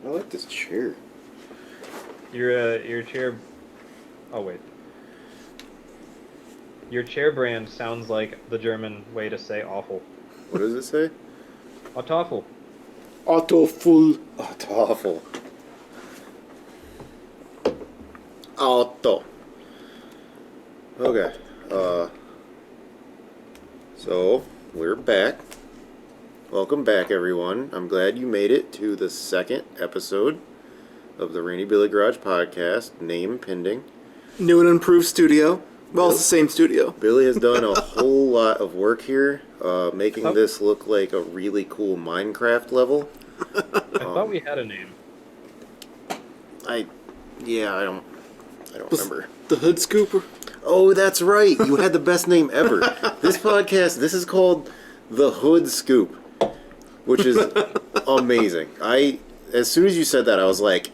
I like this chair. Your chair. Oh wait, your chair brand sounds like the German way to say awful. What does it say? Awful. Auto full. Oh, it's awful. Auto. Okay. So we're back. Welcome back, everyone. I'm glad you made it to the second episode of the Rainy Billy Garage podcast, name pending. New and improved studio. Well, it's the same studio. Billy has done a whole lot of work here, making Oh. this look like a really cool Minecraft level. I thought we had a name. I don't remember. The Hood Scooper. Oh, that's right. You had the best name ever. This podcast, this is called The Hood Scoop, which is amazing. As soon as you said that, I was like,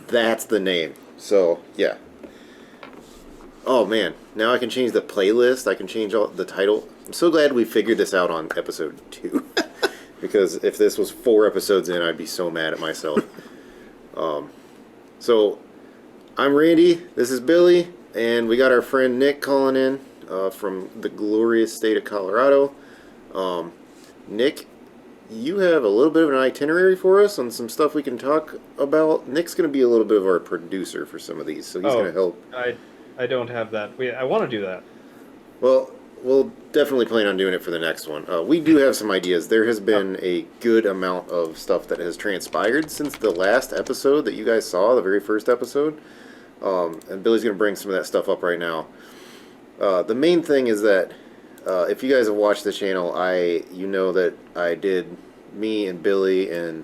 that's the name. So, yeah. Oh, man. Now I can change the playlist. I can change the title. I'm so glad we figured this out on episode 2. Because if this was 4 episodes in, I'd be so mad at myself. So, I'm Randy. This is Billy. And we got our friend Nick calling in from the glorious state of Colorado. Nick, you have a little bit of an itinerary for us on some stuff we can talk about. Nick's going to be a little bit of our producer for some of these, so he's going to help. I don't have that. I want to do that. Well, we'll definitely plan on doing it for the next one. We do have some ideas. There has been a good amount of stuff that has transpired since the last episode that you guys saw, the very first episode. And Billy's going to bring some of that stuff up right now. The main thing is that if you guys have watched the channel, you know that me and Billy and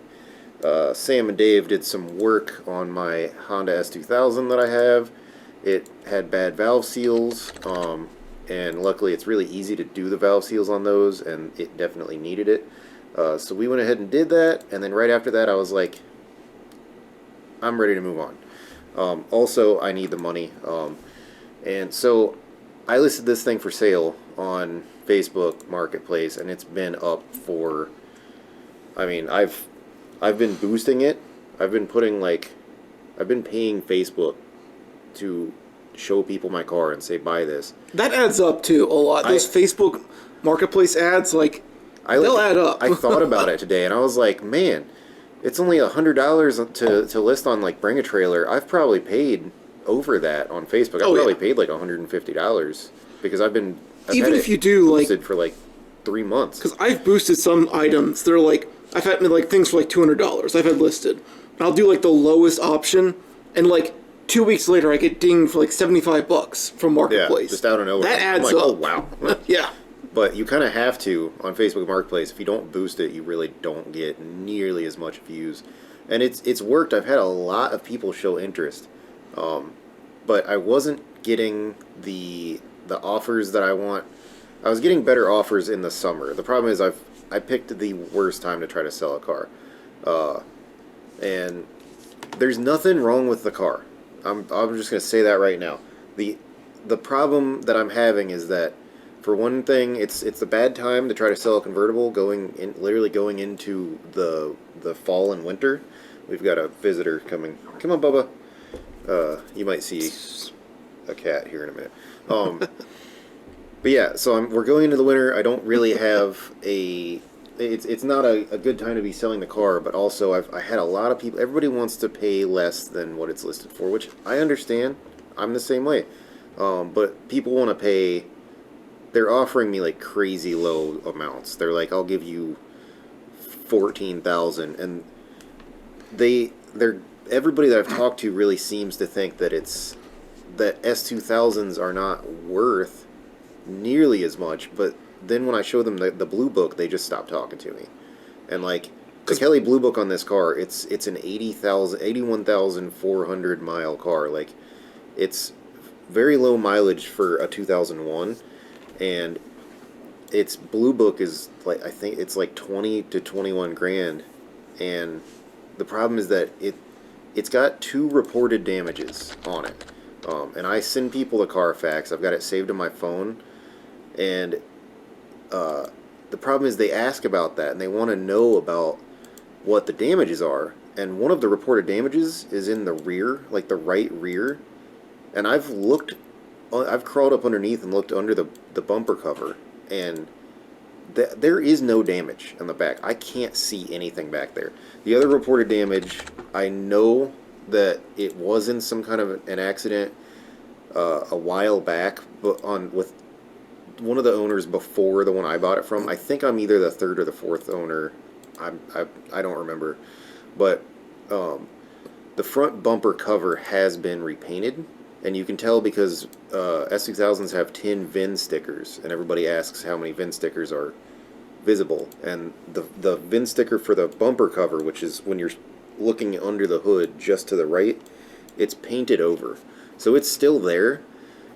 Sam and Dave did some work on my Honda S2000 that I have. It had bad valve seals, and luckily it's really easy to do the valve seals on those, and it definitely needed it. So we went ahead and did that, and then right after that I was like, I'm ready to move on. Also, I need the money. And so I listed this thing for sale on Facebook Marketplace, and it's been up for, I've been boosting it. I've been paying Facebook to show people my car and say, buy this. That adds up to a lot. Those Facebook Marketplace ads, they'll add up. I thought about it today, and I was like, man, it's only $100 to list on Bring a Trailer. I've probably paid over that on Facebook. I've probably paid $150 because I've even had if you do boosted for 3 months. Because I've boosted some items. They're I've had things for $200. I've had listed. And I'll do the lowest option, and 2 weeks later I get dinged for $75 from Marketplace. Yeah, just out of nowhere. That adds up. Oh wow. Yeah. But you kind of have to on Facebook Marketplace. If you don't boost it, you really don't get nearly as much views. And it's worked. I've had a lot of people show interest. But I wasn't getting the offers that I want. I was getting better offers in the summer. The problem is I picked the worst time to try to sell a car. And there's nothing wrong with the car. I'm just going to say that right now. The problem that I'm having is that, for one thing, it's a bad time to try to sell a convertible literally going into the fall and winter. We've got a visitor coming. Come on, Bubba. You might see a cat here in a minute. But yeah, so we're going into the winter. I don't really have it's not a good time to be selling the car, but also I had a lot of people. Everybody wants to pay less than what it's listed for, which I understand. I'm the same way. But people want to pay. They're offering me crazy low amounts. They're like, I'll give you $14,000, and everybody that I've talked to really seems to think that that S2000s are not worth nearly as much. But then when I show them the Blue Book, they just stop talking to me. And the Kelly Blue Book on this car, it's an 81,400 mile car. It's very low mileage for a 2001, and its Blue Book is I think it's 20 to 21 grand, and the problem is that it's got 2 reported damages on it, and I send people the Carfax. I've got it saved on my phone, and the problem is they ask about that, and they want to know about what the damages are, and one of the reported damages is in the rear, like the right rear. And I've crawled up underneath and looked under the bumper cover, and there is no damage on the back. I can't see anything back there. The other reported damage, I know that it was in some kind of an accident a while back, but with one of the owners before the one I bought it from. I think I'm either the third or the fourth owner. I don't remember, but the front bumper cover has been repainted, and you can tell because S2000s have tin VIN stickers, and everybody asks how many VIN stickers are visible. And the VIN sticker for the bumper cover, which is when you're looking under the hood just to the right, it's painted over. So it's still there,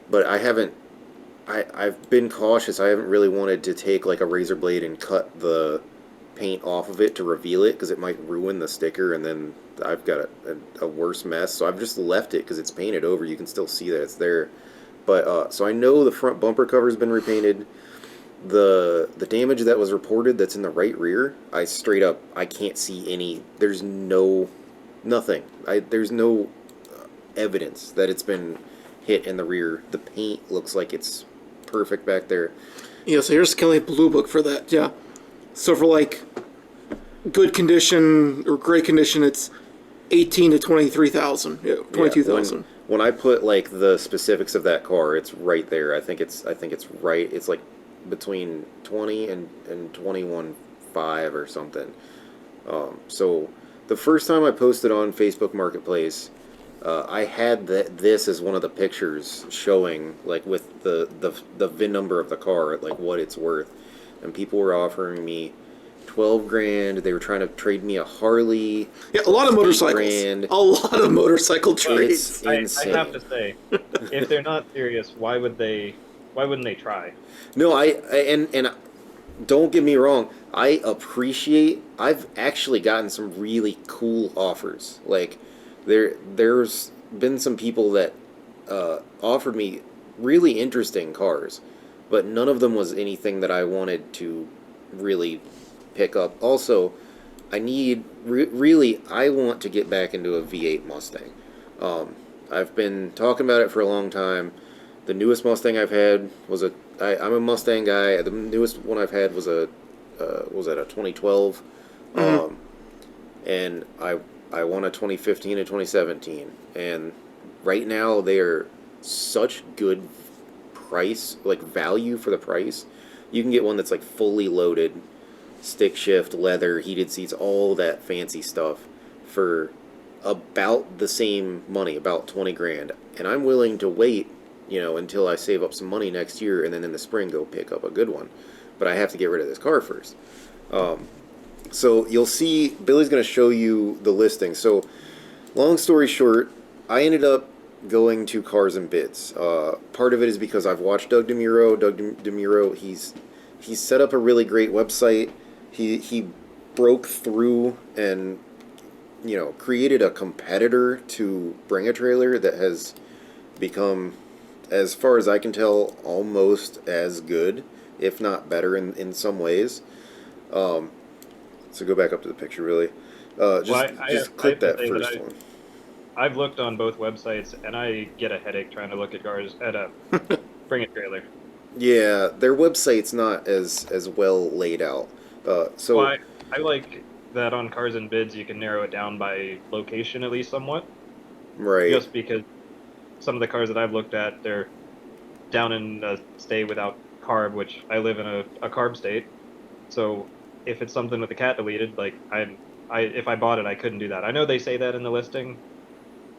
but I've been cautious. I haven't really wanted to take like a razor blade and cut the paint off of it to reveal it, because it might ruin the sticker, and then I've got a worse mess. So I've just left it because it's painted over. You can still see that it's there. But so I know the front bumper cover's been repainted. The damage that was reported that's in the right rear, I can't see any. There's nothing. There's no evidence that it's been hit in the rear. The paint looks like it's perfect back there. Yeah, so here's Kelly Blue Book for that. Yeah. So for like good condition or great condition, it's 18 to 23,000. Yeah, 22,000. Yeah, when I put like the specifics of that car, it's right there. I think it's right. It's like between 20 and 21.5 or something. So the first time I posted on Facebook Marketplace, I had this as one of the pictures showing like with the VIN number of the car, like what it's worth, and people were offering me 12 grand. They were trying to trade me a Harley. Yeah, a lot of motorcycles. Grand. A lot of motorcycle trades. It's insane. I have to say, if they're not serious, why wouldn't they try? No, and don't get me wrong, I've actually gotten some really cool offers. Like there's been some people that offered me really interesting cars, but none of them was anything that I wanted to really pick up. Also, I want to get back into a V8 Mustang. I've been talking about it for a long time. The newest Mustang I've had was I'm a Mustang guy. The newest one I've had was a 2012, and I won a 2015 and 2017, and right now they are such good price, like value for the price. You can get one that's like fully loaded, stick shift, leather, heated seats, all that fancy stuff for about the same money, about 20 grand. And I'm willing to wait, until I save up some money next year, and then in the spring go pick up a good one. But I have to get rid of this car first. So you'll see, Billy's going to show you the listing. So long story short, I ended up going to Cars and Bids. Part of it is because I've watched Doug DeMuro. Doug DeMuro, he's set up a really great website. He broke through and created a competitor to Bring a Trailer that has become, as far as I can tell, almost as good, if not better in some ways. So go back up to the picture, really. Just click that first one. I've looked on both websites, and I get a headache trying to look at cars at a Bring a Trailer. Yeah, their website's not as well laid out. I like that on Cars and Bids you can narrow it down by location at least somewhat. Right. Just because some of the cars that I've looked at, they're down in a state without carb, which I live in a carb state. So if it's something with the cat deleted, like if I bought it, I couldn't do that. I know they say that in the listing,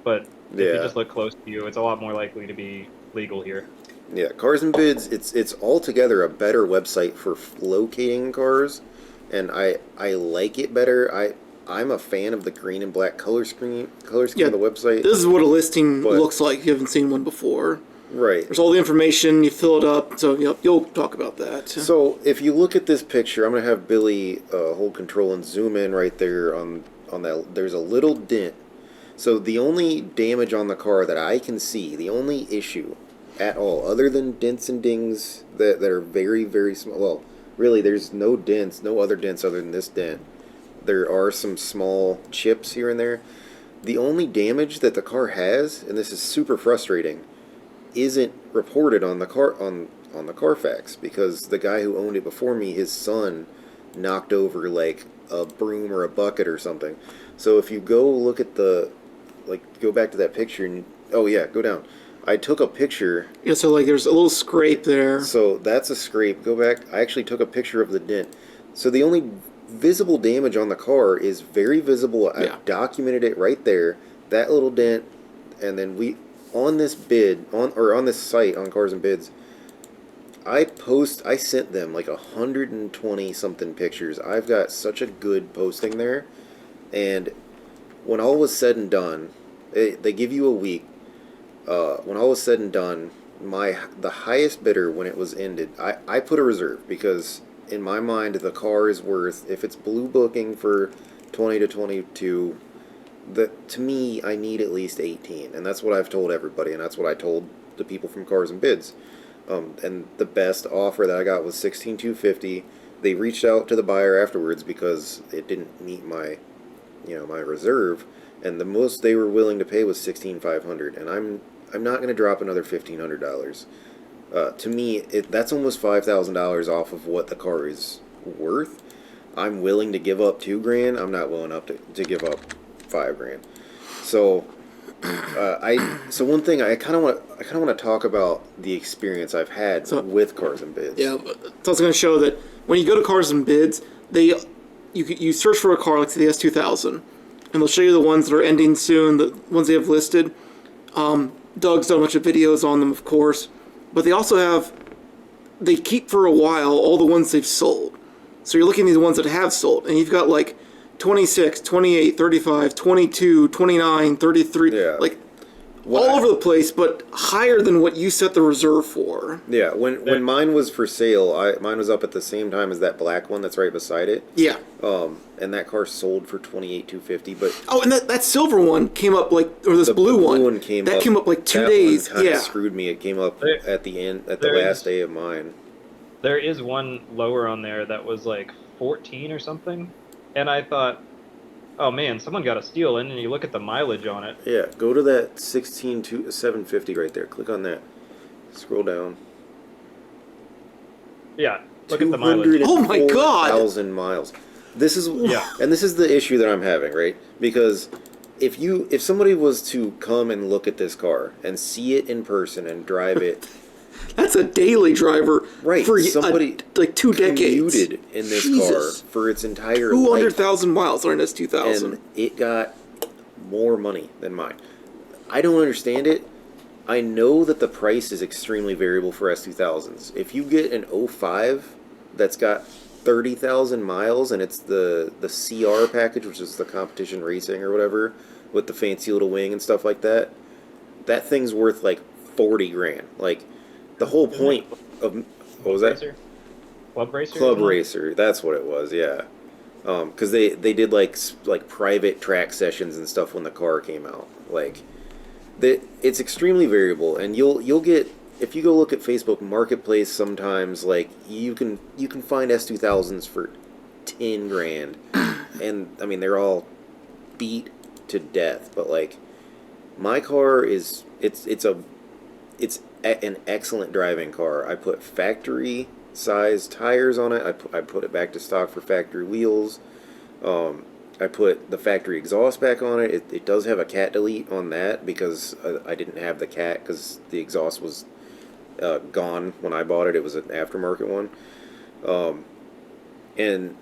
but if you just look close to you, it's a lot more likely to be legal here. Yeah, Cars and Bids, it's altogether a better website for locating cars, and I like it better. I'm a fan of the green and black color scheme of the website. This is what a listing looks like. You haven't seen one before. Right. There's all the information, you fill it up, so you'll talk about that. So if you look at this picture, I'm going to have Billy hold control and zoom in right there on that. There's a little dent. So the only damage on the car that I can see, the only issue at all, other than dents and dings that are very, very small. Well, really, there's no dents, no other dents other than this dent. There are some small chips here and there. The only damage that the car has, and this is super frustrating, isn't reported on the on the Carfax, because the guy who owned it before me, his son knocked over like a broom or a bucket or something. So if you go look at go back to that picture and oh yeah, go down. I took a picture. Yeah, so like there's a little scrape there. So that's a scrape. Go back. I actually took a picture of the dent. So the only visible damage on the car is very visible. Yeah. I've documented it right there. That little dent, and then on this bid on this site on Cars and Bids, I sent them like 120 something pictures. I've got such a good posting there, and when all was said and done, they give you a week. When all was said and done, the highest bidder when it was ended, I put a reserve because in my mind the car is worth, if it's blue booking for 20 to 22, to me I need at least 18, and that's what I've told everybody, and that's what I told the people from Cars and Bids. And the best offer that I got was $16,250. They reached out to the buyer afterwards because it didn't meet my my reserve, and the most they were willing to pay was $16,500, and I'm not going to drop another $1,500. To me, that's almost $5,000 off of what the car is worth. I'm willing to give up $2,000. I'm not willing to give up $5,000. So, so one thing I kind of want to talk about the experience I've had with Cars and Bids. Yeah, it's also going to show that when you go to Cars and Bids, you search for a car like the S2000, and they'll show you the ones that are ending soon, the ones they have listed. Doug's done a bunch of videos on them, of course, but they keep for a while all the ones they've sold. So you're looking at the ones that have sold, and you've got like 26, 28, 35, 22, 29, 33, like all over the place, but higher than what you set the reserve for. Yeah, when mine was for sale, mine was up at the same time as that black one that's right beside it. Yeah. And that car sold for $28,250, but and that silver one came up or this blue one came up like 2 days. That one kind of screwed me. It came up at the last day of mine. There is one lower on there that was like 14 or something, and I thought, oh man, someone got a steal in, and you look at the mileage on it. Yeah, go to that 16,750 right there. Click on that. Scroll down. Yeah, look at the mileage. Oh my God! 204,000 miles. This is and this is the issue that I'm having, right? Because if somebody was to come and look at this car and see it in person and drive it, that's a daily driver, right? For somebody like 2 decades commuted in this car for its entire 200,000 miles on an S2000, and it got more money than mine. I don't understand it. I know that the price is extremely variable for S2000s. If you get an 05 that's got 30,000 miles and it's the CR package, which is the competition racing or whatever, with the fancy little wing and stuff like that, that thing's worth like 40 grand. Like the whole point of what was that? Club Racer. Club Racer. That's what it was. Yeah. Because they did like private track sessions and stuff when the car came out. Like it's extremely variable, and you'll get. If you go look at Facebook Marketplace, sometimes like you can find S2000s for 10 grand, and I mean they're all beat to death. But like my car it's an excellent driving car. I put factory size tires on it. I put it back to stock for factory wheels. I put the factory exhaust back on it. It does have a cat delete on that because I didn't have the cat because the exhaust was gone when I bought it. It was an aftermarket one. And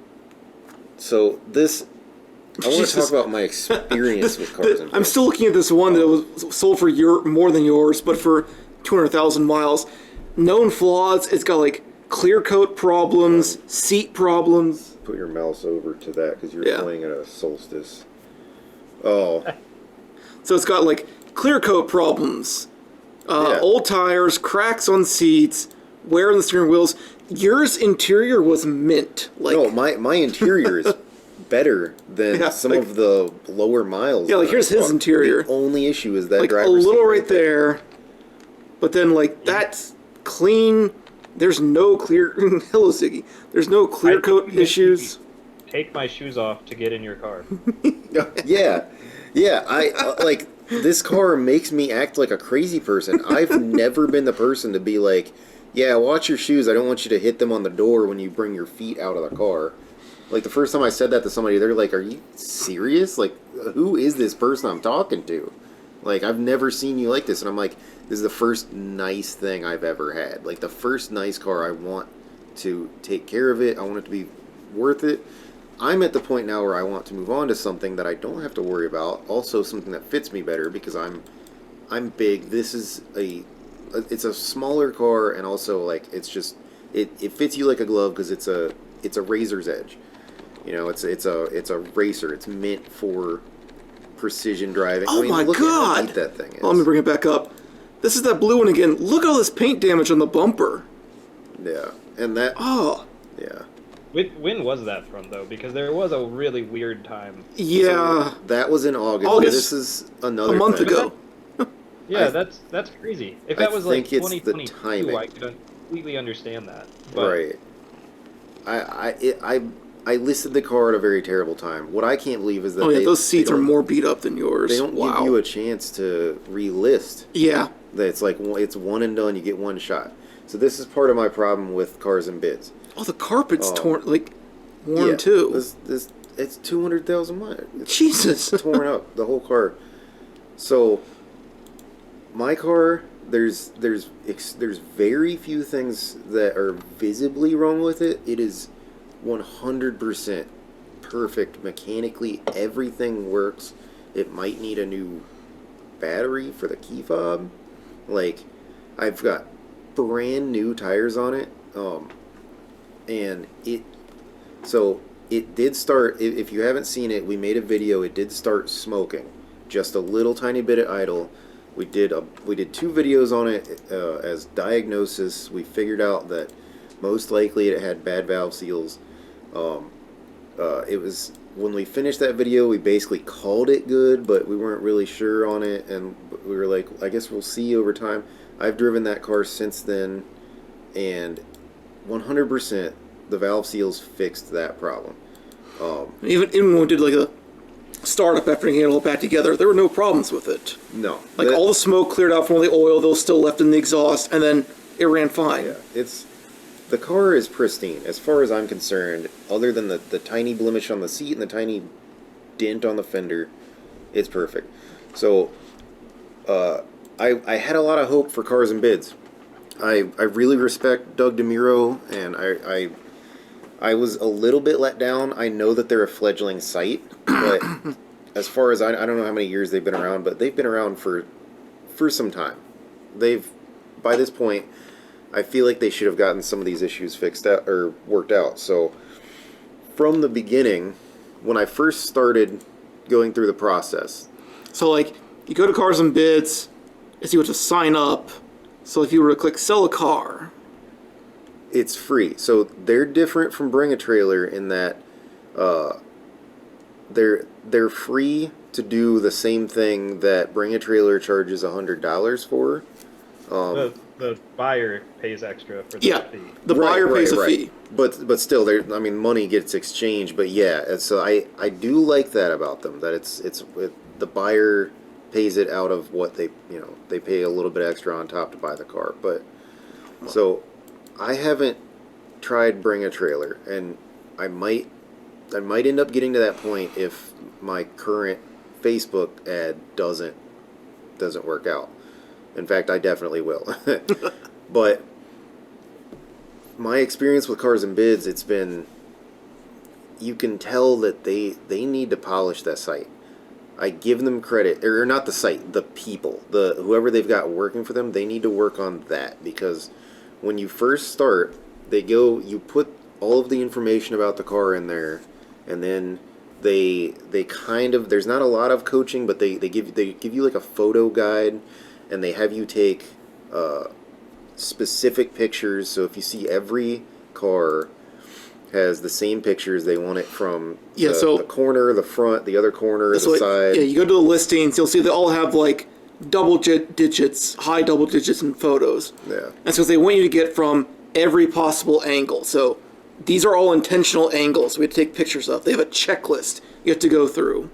so I want to talk about my experience with Cars and Bids. I'm still looking at this one that was sold for more than yours, but for 200,000 miles. Known flaws, it's got like clear coat problems, seat problems. Put your mouse over to that because you're playing at a Solstice. Oh. So it's got like clear coat problems, old tires, cracks on seats, wear on the steering wheels. Yours interior was mint. Like, no, my interior is better than some of the lower miles. Yeah, like here's his interior. The only issue is that like driver's a little seat right there, but then like that's clean. There's no clear. Hello, Ziggy. There's no clear coat issues. take my shoes off to get in your car. Yeah, yeah. I like this car makes me act like a crazy person. I've never been the person to be like, yeah, watch your shoes. I don't want you to hit them on the door when you bring your feet out of the car. Like the first time I said that to somebody, they're like, "Are you serious? Like, who is this person I'm talking to? Like, I've never seen you like this." And I'm like, "This is the first nice thing I've ever had. Like the first nice car. I want to take care of it. I want it to be worth it." I'm at the point now where I want to move on to something that I don't have to worry about. Also, something that fits me better because I'm big. This is it's a smaller car, and also like it fits you like a glove because it's a razor's edge. You know, it's a racer. It's meant for precision driving. Oh my look God! At how neat that thing is. Let me bring it back up. This is that blue one again. Look at all this paint damage on the bumper. Yeah, and that. Oh. Yeah. When was that from, though? Because there was a really weird time. Yeah. So that was in August. August. This is another A month thing. ago. Yeah, that's crazy. If that was like think it's the 2022, I timing. could completely understand that. But Right. I listed the car at a very terrible time. What I can't believe is that Oh yeah, those seats they are don't- more beat up than yours. They don't wow. give you a chance to relist. Yeah. That it's like it's one and done. You get one shot. So this is part of my problem with cars and bids. Oh, the carpet's Oh. torn, like worn too. It's 200,000 miles. It's Jesus. torn up the whole car. So my car, there's very few things that are visibly wrong with it. It is 100% perfect mechanically. Everything works. It might need a new battery for the key fob. Like, I've got brand new tires on it. And it did start, if you haven't seen it, we made a video, it did start smoking. Just a little tiny bit at idle. We did 2 videos on it as diagnosis. We figured out that most likely it had bad valve seals. It was, when we finished that video, we basically called it good, but we weren't really sure on it, and we were like, I guess we'll see over time. I've driven that car since then, and 100% the valve seals fixed that problem. Even when we did like a startup after getting it all back together, there were no problems with it. No. Like all the smoke cleared out from all the oil that was still left in the exhaust, and then it ran fine. Yeah, the car is pristine as far as I'm concerned. Other than the tiny blemish on the seat and the tiny dent on the fender, it's perfect. So, I had a lot of hope for cars and bids. I really respect Doug DeMuro, and I was a little bit let down. I know that they're a fledgling site, but as far as I don't know how many years they've been around, but they've been around for some time. By this point, I feel like they should have gotten some of these issues fixed out or worked out. So from the beginning, when I first started going through the process, So like, you go to Cars and Bids, as you have to sign up. So if you were to click sell a car, it's free. So they're different from Bring a Trailer in that they're free to do the same thing that Bring a Trailer charges $100 for. the buyer pays extra for the yeah, fee. the buyer pays a fee. But still, money gets exchanged. But yeah, and so I do like that about them, that it's the buyer pays it out of what they pay a little bit extra on top to buy the car. But so I haven't tried Bring a Trailer, and I might end up getting to that point if my current Facebook ad doesn't work out. In fact, I definitely will. But my experience with Cars and Bids, it's been, you can tell that they need to polish that site. I give them credit, or not the site, the people, whoever they've got working for them, they need to work on that, because when you first start, you put all of the information about the car in there, and then they kind of, there's not a lot of coaching, but they give you like a photo guide, and they have you take specific pictures. So if you see every car has the same pictures, they want it from the corner, the front, the other corner, the side. Yeah, you go to the listings, you'll see they all have like high double digits in photos. Yeah. That's because they want you to get from every possible angle. So these are all intentional angles we have to take pictures of. They have a checklist you have to go through.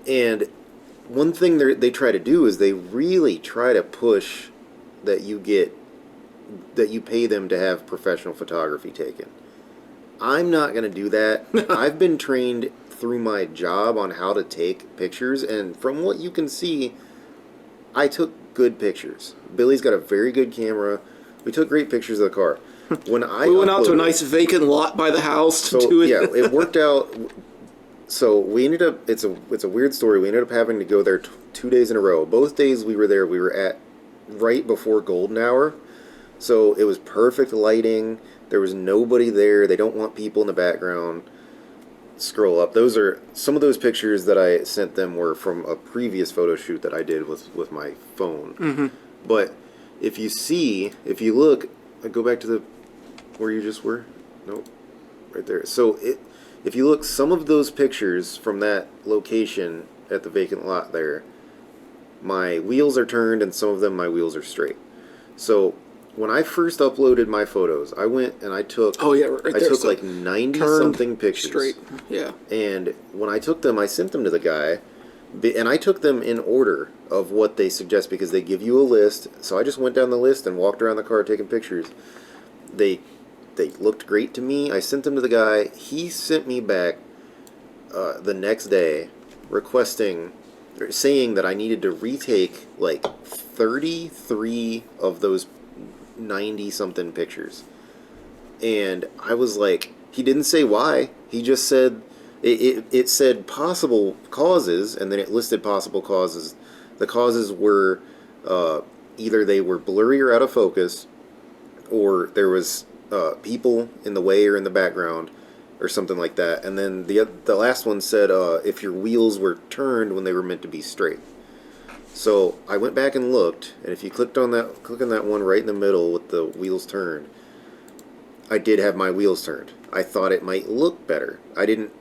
And one thing they try to do is they really try to push that you pay them to have professional photography taken. I'm not going to do that. I've been trained through my job on how to take pictures, and from what you can see, I took good pictures. Billy's got a very good camera. We took great pictures of the car. When We went out to a nice vacant lot by the house to do it. Yeah, it worked out. So we ended up. It's a weird story. We ended up having to go there 2 days in a row. Both days we were there, we were at right before golden hour, so it was perfect lighting. There was nobody there. They don't want people in the background. Scroll up. Those are some of those pictures that I sent them were from a previous photo shoot that I did with my phone. Mm-hmm. But if you look, go back to where you just were. Nope, right there. So if you look, some of those pictures from that location at the vacant lot there, my wheels are turned, and some of them my wheels are straight. So when I first uploaded my photos, I went and I took so like 90 something pictures. Straight. Yeah. And when I took them, I sent them to the guy, and I took them in order of what they suggest because they give you a list. So I just went down the list and walked around the car taking pictures. They looked great to me. I sent them to the guy. He sent me back the next day saying that I needed to retake like 33 of those 90 something pictures. And I was like, he didn't say why. He just said it said possible causes, and then it listed possible causes. The causes were either they were blurry or out of focus, or there was people in the way or in the background, or something like that. And then the last one said if your wheels were turned when they were meant to be straight. So I went back and looked, and if you click on that one right in the middle with the wheels turned, I did have my wheels turned. I thought it might look better. I didn't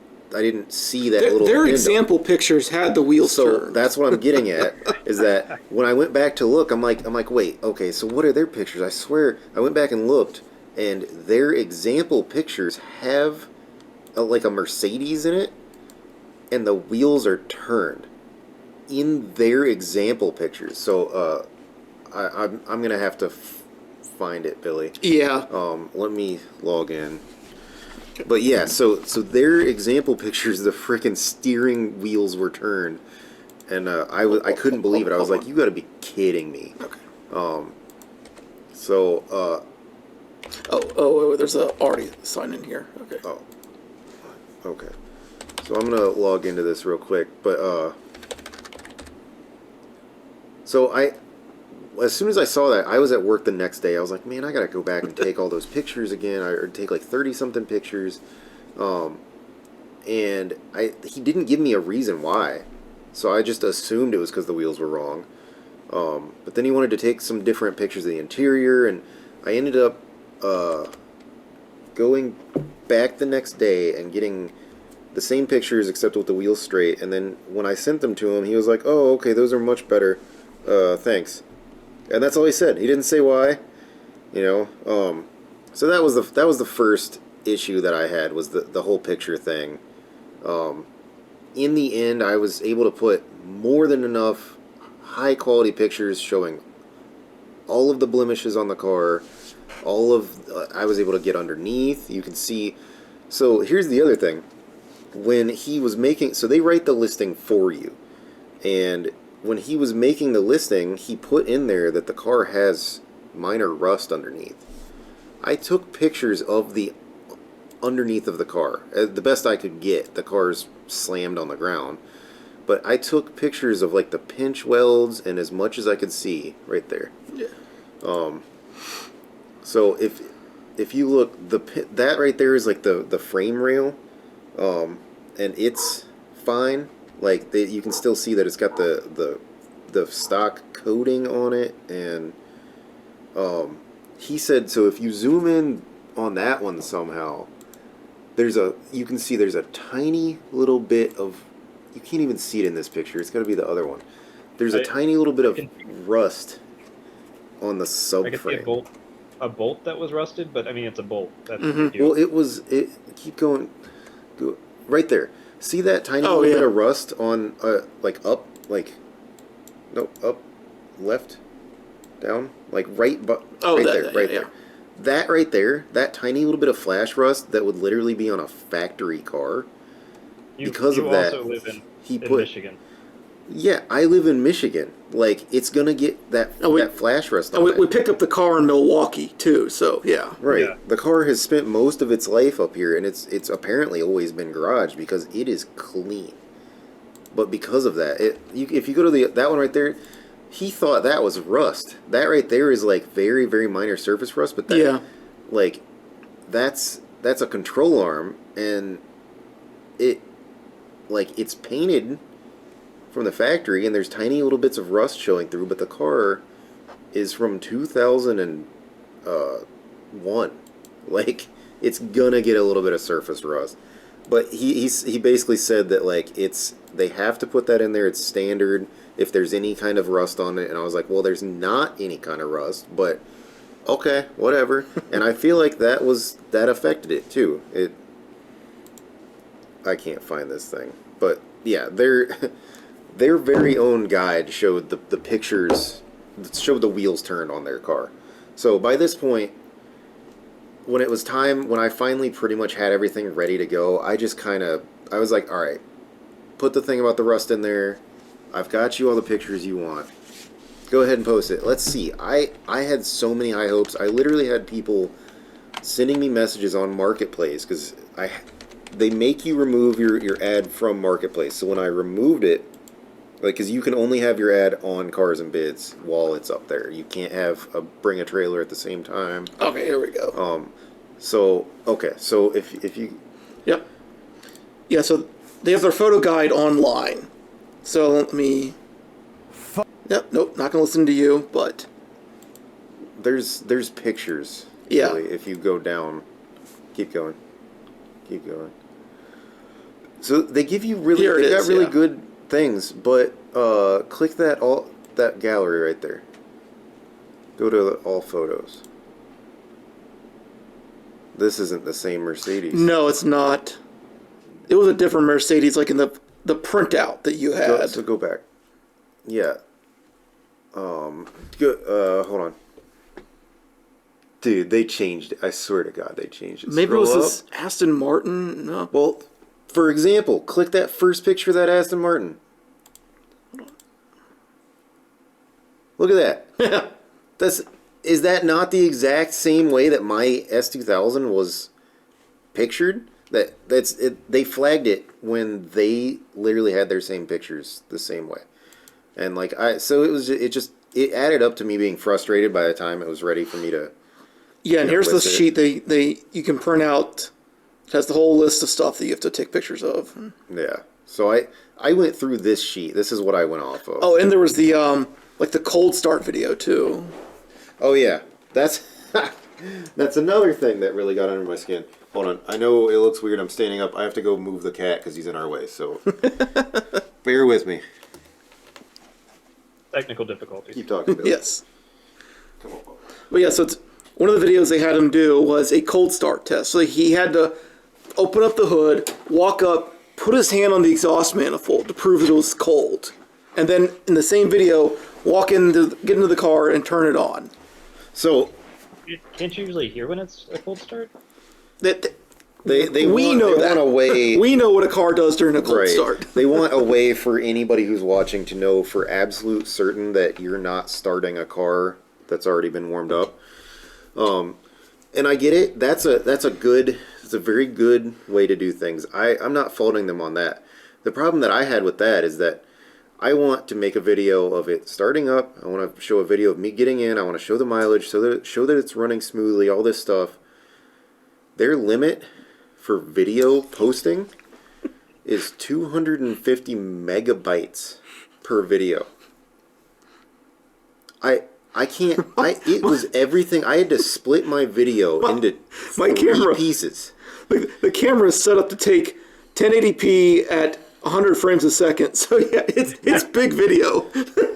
see that little. Their example pictures had the wheels turned. So that's what I'm getting at, is that when I went back to look, I'm like, wait, okay, so what are their pictures? I swear, I went back and looked, and their example pictures have like a Mercedes in it, and the wheels are turned in their example pictures. So I'm gonna have to find it, Billy. Yeah. Let me log in. But yeah, so their example pictures, the freaking steering wheels were turned, and I couldn't believe it. I was like, you got to be kidding me. Okay. So. Oh, there's a already sign in here. Okay. Oh. Okay. So I'm gonna log into this real quick, but so as soon as I saw that, I was at work the next day. I was like, man, I gotta go back and take all those pictures again. Or take like 30-something pictures. And he didn't give me a reason why. So I just assumed it was because the wheels were wrong. But then he wanted to take some different pictures of the interior, and I ended up going back the next day and getting the same pictures except with the wheels straight. And then when I sent them to him, he was like, oh, okay, those are much better. Thanks. And that's all he said. He didn't say why, you know. So that was the first issue that I had, was the whole picture thing. In the end, I was able to put more than enough high quality pictures showing all of the blemishes on the car. I was able to get underneath. You can see. So here's the other thing. When he was so they write the listing for you, and when he was making the listing, he put in there that the car has minor rust underneath. I took pictures of the underneath of the car, the best I could get. The car's slammed on the ground, but I took pictures of like the pinch welds and as much as I could see right there. Yeah. So if you look, that right there is like the frame rail, and it's fine. Like you can still see that it's got the stock coating on it, and he said, so if you zoom in on that one somehow, you can see there's a tiny little bit of, you can't even see it in this picture. It's got to be the other one. There's a tiny little bit of rust on the subframe. I can see a bolt a bolt that was rusted, but I mean it's a bolt. That's Well, it keep going, go right there. See that tiny little bit of rust on like up, like no up, left, down, like right, right there, right there. That right there, that tiny little bit of flash rust that would literally be on a factory car. Because of that, also live he in put Michigan. Yeah, I live in Michigan. Like, it's gonna get that flash rust on it. We picked up the car in Milwaukee too, so yeah. Right. Yeah. The car has spent most of its life up here, and it's apparently always been garaged because it is clean. But because of that, if you go to that one right there, he thought that was rust. That right there is like very, very minor surface rust, but that like that's a control arm, and it's painted from the factory, and there's tiny little bits of rust showing through, but the car is from 2001. Like, it's gonna get a little bit of surface rust. But he basically said that, like, they have to put that in there. It's standard if there's any kind of rust on it. And I was like, well, there's not any kind of rust, but okay, whatever. And I feel like that affected it too. I can't find this thing, but yeah, their very own guide showed the pictures, showed the wheels turned on their car. So by this point, when it was time, when I finally pretty much had everything ready to go, I was like, all right, put the thing about the rust in there. I've got you all the pictures you want. Go ahead and post it. Let's see. I had so many high hopes. I literally had people sending me messages on Marketplace because they make you remove your ad from Marketplace. So when I removed it, like, because you can only have your ad on Cars and Bids while it's up there. You can't have bring a trailer at the same time. Okay, here we go. So if you... Yep. Yeah, so they have their photo guide online. So let me... Yep, nope, not going to listen to you, but... There's pictures. Yeah. Really, if you go down. Keep going. Keep going. So they give you really... They got really good things, but click that gallery right there. Go to all photos. This isn't the same Mercedes. No, it's not. It was a different Mercedes, like in the printout that you had. So go back. Yeah. Hold on. Dude, they changed it. I swear to God, they changed it. Maybe it was this Aston Martin. No. Well, for example, click that first picture of that Aston Martin. Look at that. Is that not the exact same way that my S2000 was pictured? They flagged it when they literally had their same pictures the same way. And it added up to me being frustrated by the time it was ready for me to... Yeah, and here's the sheet you can print out. It has the whole list of stuff that you have to take pictures of. Yeah. So I went through this sheet. This is what I went off of. Oh, and there was the the cold start video too. Oh yeah. That's another thing that really got under my skin. Hold on. I know it looks weird. I'm standing up. I have to go move the cat because he's in our way. So bear with me. Technical difficulties. Keep talking, Bill. Yes. Come on. But yeah, so it's one of the videos they had him do was a cold start test. So he had to open up the hood, walk up, put his hand on the exhaust manifold to prove that it was cold, and then in the same video, get into the car and turn it on. So, can't you usually hear when it's a cold start? We want a way. We know what a car does during a cold start. They want a way for anybody who's watching to know for absolute certain that you're not starting a car that's already been warmed up. And I get it. That's a very good way to do things. I'm not faulting them on that. The problem that I had with that is that I want to make a video of it starting up. I want to show a video of me getting in. I want to show the mileage, show that it's running smoothly, all this stuff. Their limit for video posting is 250 megabytes per video. I can't. It was everything. I had to split my video into three pieces. The camera is set up to take 1080p at 100 frames a second. So yeah, it's big video.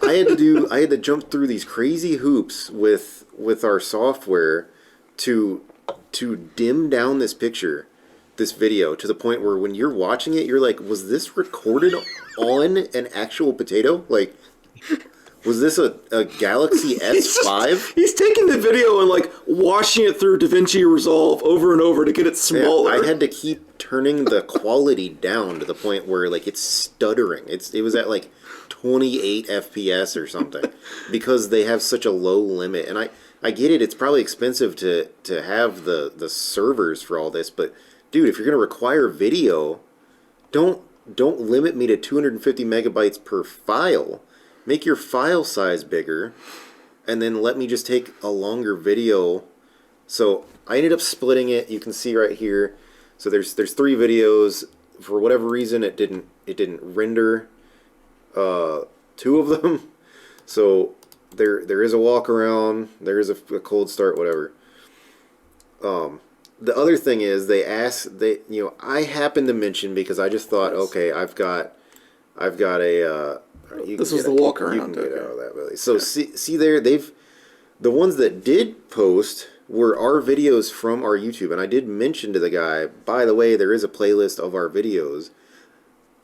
I had to jump through these crazy hoops with our software to dim down this picture, this video, to the point where when you're watching it, you're like, was this recorded on an actual potato? Like, was this a Galaxy S5? He's taking the video and like washing it through DaVinci Resolve over and over to get it smaller. Yeah, I had to keep turning the quality down to the point where like it's stuttering. It was at like 28 FPS or something because they have such a low limit. And I get it. It's probably expensive to have the servers for all this, but dude, if you're gonna require video, don't limit me to 250 megabytes per file. Make your file size bigger, and then let me just take a longer video. So I ended up splitting it. You can see right here. So there's 3 videos. For whatever reason, it didn't render 2 of them. So there is a walk around. There is a cold start, whatever. The other thing is I happened to mention, because I just thought, okay, I've got a. This was the walk around. You can get out of that, really. So see there, the ones that did post were our videos from our YouTube, and I did mention to the guy, by the way, there is a playlist of our videos.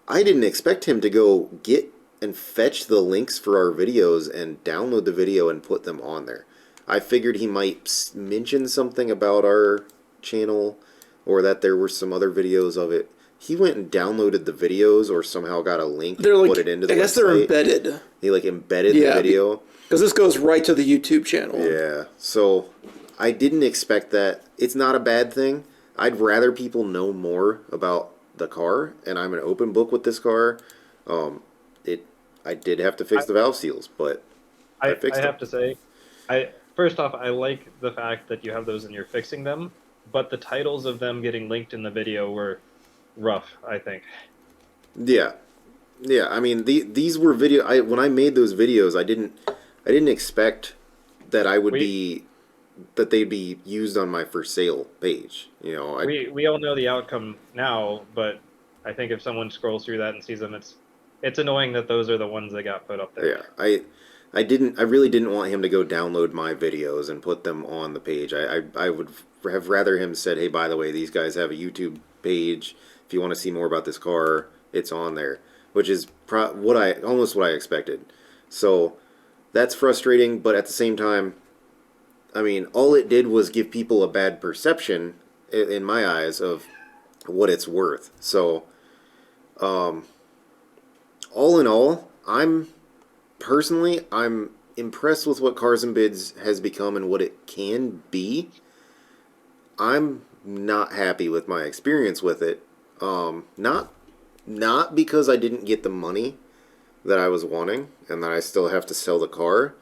I didn't expect him to go get and fetch the links for our videos and download the video and put them on there. I figured he might mention something about our channel, or that there were some other videos of it. He went and downloaded the videos, or somehow got a link and put it into the website. I guess they're embedded. He like embedded the video. Because this goes right to the YouTube channel. Yeah. So I didn't expect that. It's not a bad thing. I'd rather people know more about the car, and I'm an open book with this car. I did have to fix the valve seals, but I fixed them. I have to say, first off, I like the fact that you have those and you're fixing them, but the titles of them getting linked in the video were rough, I think. Yeah. I mean, these were video. When I made those videos, I didn't expect that that they'd be used on my for sale page. You know, we all know the outcome now, but I think if someone scrolls through that and sees them, it's annoying that those are the ones that got put up there. Yeah, I really didn't want him to go download my videos and put them on the page. I would have rather him said, hey, by the way, these guys have a YouTube page. If you want to see more about this car, it's on there, which is almost what I expected. So that's frustrating, but at the same time, I mean, all it did was give people a bad perception, in my eyes, of what it's worth. So, all in all, I'm impressed with what Cars and Bids has become and what it can be. I'm not happy with my experience with it. Not because I didn't get the money that I was wanting and that I still have to sell the car,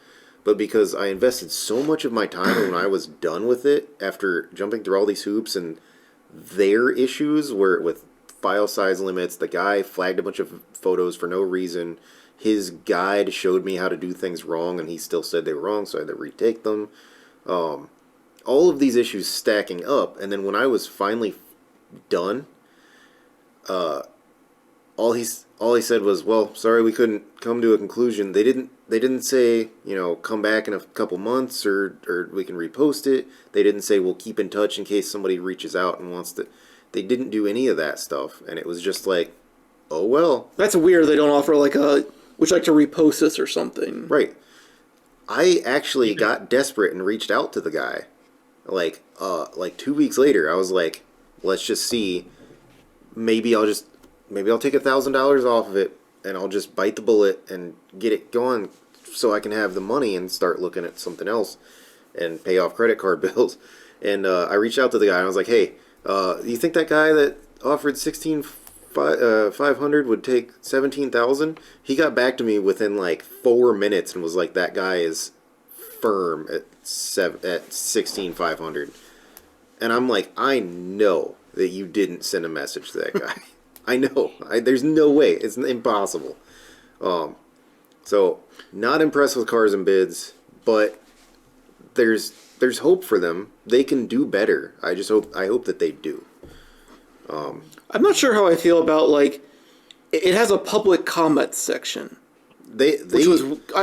but because I invested so much of my time, and when I was done with it, after jumping through all these hoops and their issues were with file size limits, the guy flagged a bunch of photos for no reason. His guide showed me how to do things wrong, and he still said they were wrong, so I had to retake them. All of these issues stacking up, and then when I was finally done, all he said was, well, sorry, we couldn't come to a conclusion. They didn't say, come back in a couple months, or we can repost it. They didn't say, we'll keep in touch in case somebody reaches out and wants to. They didn't do any of that stuff, and it was just like, oh well. That's weird. They don't offer would you like to repost this or something? Right. I actually got desperate and reached out to the guy. Like 2 weeks later, I was like, let's just see. Maybe I'll take $1,000 off of it, and I'll just bite the bullet and get it going, so I can have the money and start looking at something else and pay off credit card bills. And I reached out to the guy, and I was like, hey, you think that guy that offered $16,500 would take $17,000? He got back to me within 4 minutes and was like, that guy is firm at $16,500. And I'm like, I know that you didn't send a message to that guy. I know. There's no way. It's impossible. So not impressed with Cars and Bids, but there's hope for them. They can do better. I hope that they do. I'm not sure how I feel about it has a public comment section. I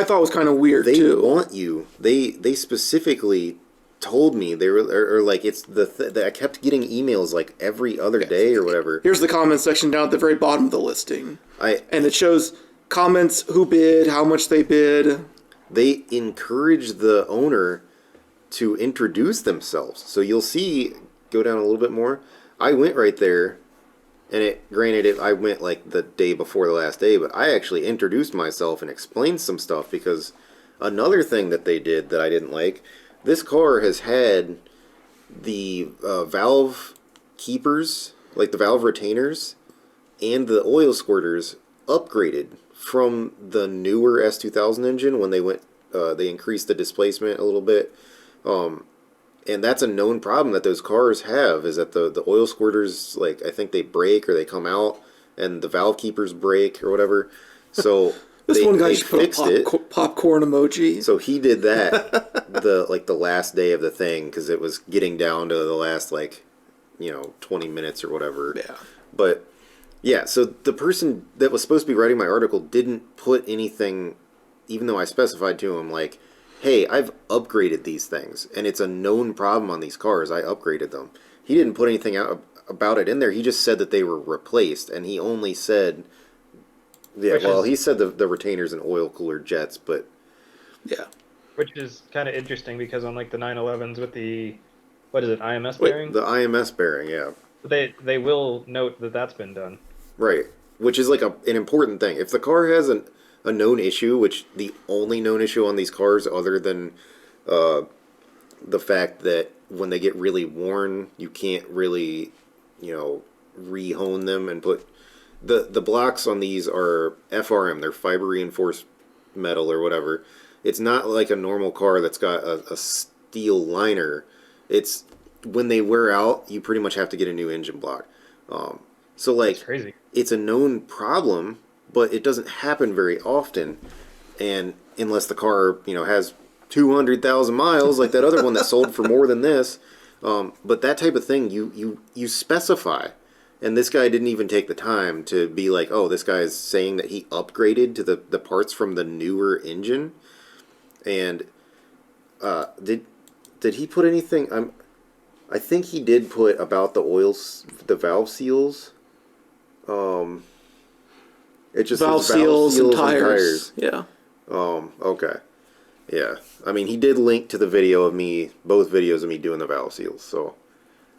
thought was kind of weird too. They want you. They specifically told me they were, or like it's I kept getting emails like every other day or whatever. Here's the comment section down at the very bottom of the listing. And it shows comments, who bid, how much they bid. They encourage the owner to introduce themselves. So you'll see, go down a little bit more. I went right there, and I went like the day before the last day, but I actually introduced myself and explained some stuff, because another thing that they did that I didn't like, this car has had the valve keepers, like the valve retainers, and the oil squirters upgraded from the newer S2000 engine when they increased the displacement a little bit. And that's a known problem that those cars have, is that the oil squirters, like, I think they break or they come out, and the valve keepers break or whatever. So One guy they just put a popcorn emoji. So he did that the last day of the thing, because it was getting down to the last 20 minutes or whatever. Yeah. But yeah, so the person that was supposed to be writing my article didn't put anything, even though I specified to him like, hey, I've upgraded these things, and it's a known problem on these cars. I upgraded them. He didn't put anything out about it in there. He just said that they were replaced, and he only said, he said the retainers and oil cooler jets, but yeah. Which is kind of interesting, because on like the 911s with the, what is it, IMS bearing? The IMS bearing, yeah. They will note that that's been done. Right, which is like an important thing. If the car has a known issue, which the only known issue on these cars, other than the fact that when they get really worn, you can't really, re-hone them and put... The blocks on these are FRM. They're fiber reinforced metal or whatever. It's not like a normal car that's got a steel liner. It's... when they wear out, you pretty much have to get a new engine block. So like, that's crazy. It's a known problem, but it doesn't happen very often. And unless the car, has 200,000 miles, like that other one that sold for more than this. But that type of thing, you specify. And this guy didn't even take the time to be like, oh, this guy's saying that he upgraded to the parts from the newer engine. And did he put anything? I think he did put about the oils, the valve seals. It just valve says seals and tires. Yeah. Okay. Yeah. I mean, he did link to the video of me, both videos of me doing the valve seals. So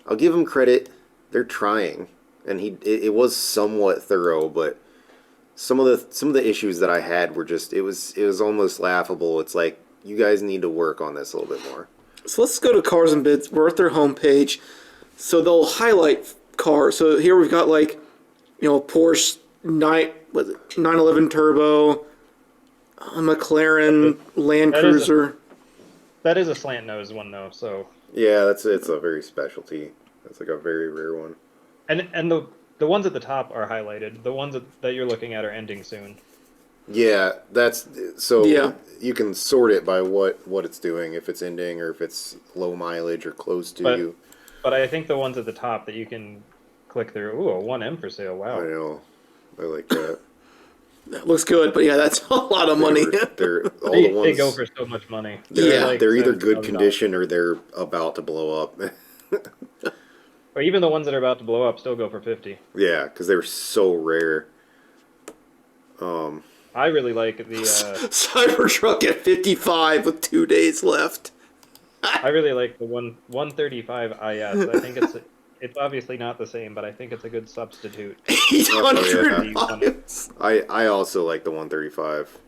I'll give him credit. They're trying, and it was somewhat thorough, but some of the issues that I had were just, it was almost laughable. It's like, you guys need to work on this a little bit more. So let's go to Cars and Bids. We're at their homepage. So they'll highlight cars. So here we've got Porsche 911 Turbo, a McLaren Land Cruiser. That is a slant nose one though. So yeah, it's a very specialty. That's like a very rare one. And the ones at the top are highlighted. The ones that you're looking at are ending soon. Yeah, that's so. Yeah. You can sort it by what it's doing, if it's ending or if it's low mileage or close to you. But I think the ones at the top that you can click through. Ooh, a 1M for sale. Wow. I know. I like that. That looks good, but yeah, that's a lot of money. They go for so much money. They're either good condition or they're about to blow up. Or even the ones that are about to blow up still go for 50. Yeah, because they're so rare. I really like the Cybertruck at 55 with 2 days left. I really like the 135 IS. I think it's obviously not the same, but I think it's a good substitute. 800 miles. I also like the 135.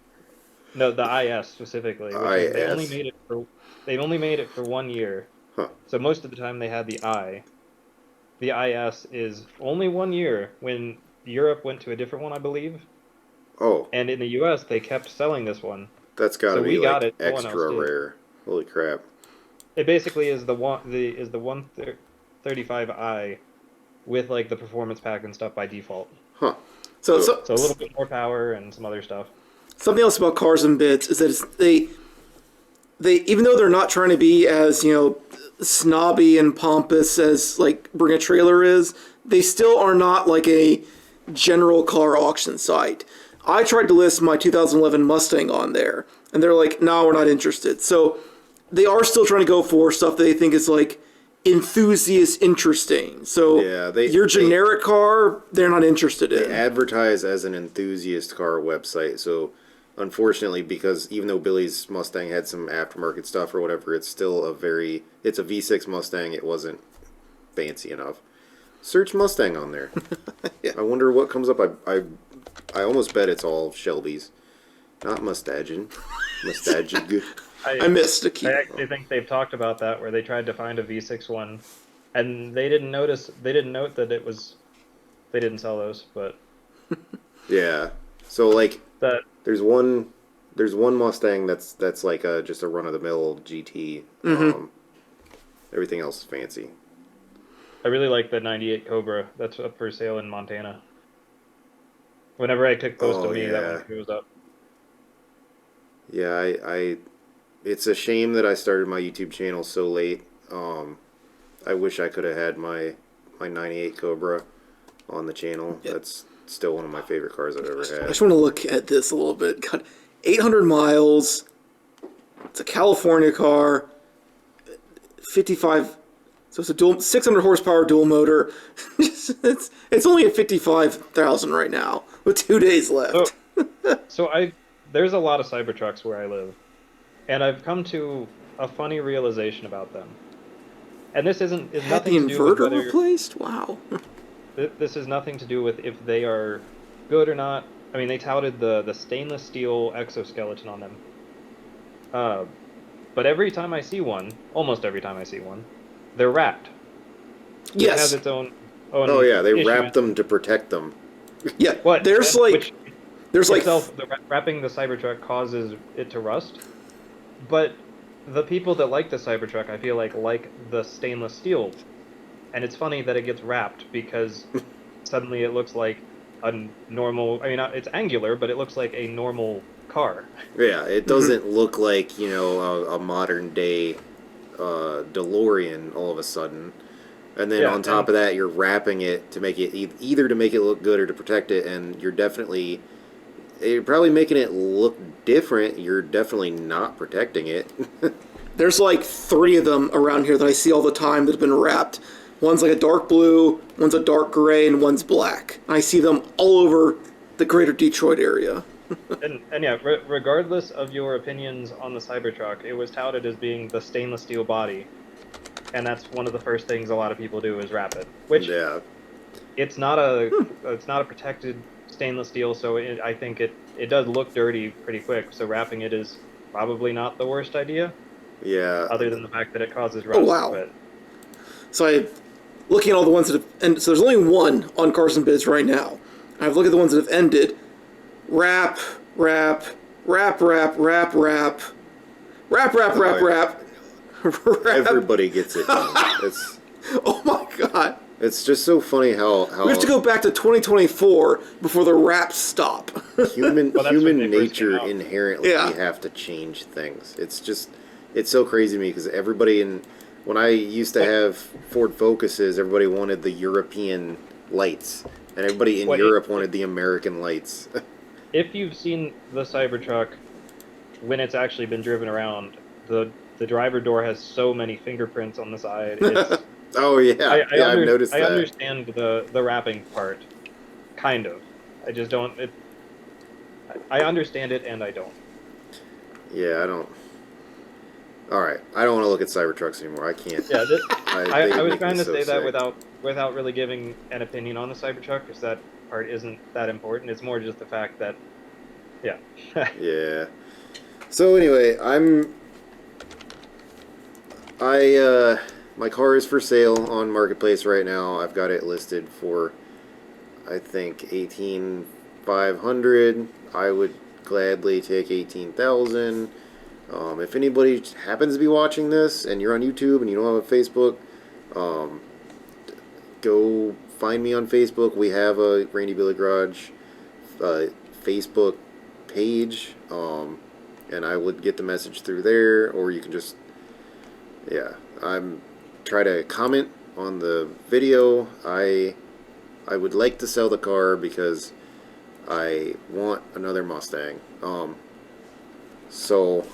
No, the IS specifically. IS. They only made it for 1 year. Huh. So most of the time they had the I. The IS is only 1 year when Europe went to a different one, I believe. Oh. And in the US they kept selling this one. That's got to be got it. extra rare. Holy crap. It basically is the 135i with like the performance pack and stuff by default. Huh. So a little bit more power and some other stuff. Something else about Cars and Bids is that they even though they're not trying to be as, snobby and pompous as like Bring a Trailer is, they still are not like a general car auction site. I tried to list my 2011 Mustang on there, and they're like, no, we're not interested. So they are still trying to go for stuff that they think is like enthusiast interesting. So Yeah, your generic car, they're not interested they in. advertise as an enthusiast car website. So unfortunately, because even though Billy's Mustang had some aftermarket stuff or whatever, it's still it's a V6 Mustang. It wasn't fancy enough. Search Mustang on there. Yeah. I wonder what comes up. I almost bet it's all Shelby's, not Mustagin. Mustagig. I missed a key. I actually think they've talked about that where they tried to find a V6 one, and they didn't note that they didn't sell those, but Yeah. So like, that there's one Mustang that's like just a run of the mill GT. Everything else is fancy. I really like the '98 Cobra that's up for sale in Montana. Whenever I click post Oh, to me, yeah. that one goes up. Yeah, I it's a shame that I started my YouTube channel so late. I wish I could have had my 98 Cobra on the channel. Yeah. That's still one of my favorite cars I've ever I had. just want to look at this a little bit. God, 800 miles. It's a California car. 55. So it's a 600 horsepower dual motor. it's only at 55,000 right now with 2 days left. So there's a lot of Cybertrucks where I live, and I've come to a funny realization about them. And this is Had the nothing to do with inverter whether replaced? Wow. this is nothing to do with if they are good or not. I mean, they touted the stainless steel exoskeleton on them. But every time I see one, almost every time I see one, they're wrapped. It Yes. has its own Oh yeah, they issue. wrap them to protect them. Yeah. What? There's like itself, wrapping the Cybertruck causes it to rust. But the people that like the Cybertruck, I feel like the stainless steel. And it's funny that it gets wrapped because suddenly it looks like a normal. I mean, it's angular, but it looks like a normal car. Yeah, it doesn't look like, a modern day DeLorean all of a sudden. And then Yeah, on top of that, you're wrapping it to make it either to make it look good or to protect it, and you're probably making it look different. You're definitely not protecting it. there's like 3 of them around here that I see all the time that have been wrapped. One's like a dark blue, one's a dark gray, and one's black. I see them all over the greater Detroit area. And yeah, regardless of your opinions on the Cybertruck, it was touted as being the stainless steel body, and that's one of the first things a lot of people do is wrap it. Which Yeah. it's not a protected stainless steel, so I think it does look dirty pretty quick. So wrapping it is probably not the worst idea, Yeah. other than the fact that it causes rust. Oh, wow. But So looking at all the ones that have, and so there's only one on Carson Bids right now. I've looked at the ones that have ended. Wrap, wrap, wrap, wrap, wrap, wrap, wrap, wrap, wrap, wrap. Everybody gets it done. Oh my god. It's just so funny how We have to go back to 2024 before the wraps stop. human Well, that's when they first nature came out. inherently Yeah. have to change things. It's so crazy to me because when I used to have Ford Focuses, everybody wanted the European lights, and everybody in Europe wanted the American lights. if you've seen the Cybertruck when it's actually been driven around, the driver door has so many fingerprints on the side. It's, Oh yeah, I've noticed I that. understand the wrapping part, kind of. I just don't. I understand it, and I don't. Yeah, I don't. All right, I don't want to look at Cybertrucks anymore. I can't. Yeah, They I was make trying me to so say that sick. without really giving an opinion on the Cybertruck, because that part isn't that important. It's more just the fact that, yeah. Yeah. So anyway, my car is for sale on Marketplace right now. I've got it listed for, I think, 18,500. I would gladly take 18,000. If anybody happens to be watching this and you're on YouTube and you don't have a Facebook, go find me on Facebook. We have a Randy Billy Garage Facebook page, and I would get the message through there, or you can just, yeah, try to comment on the video. I would like to sell the car because I want another Mustang. So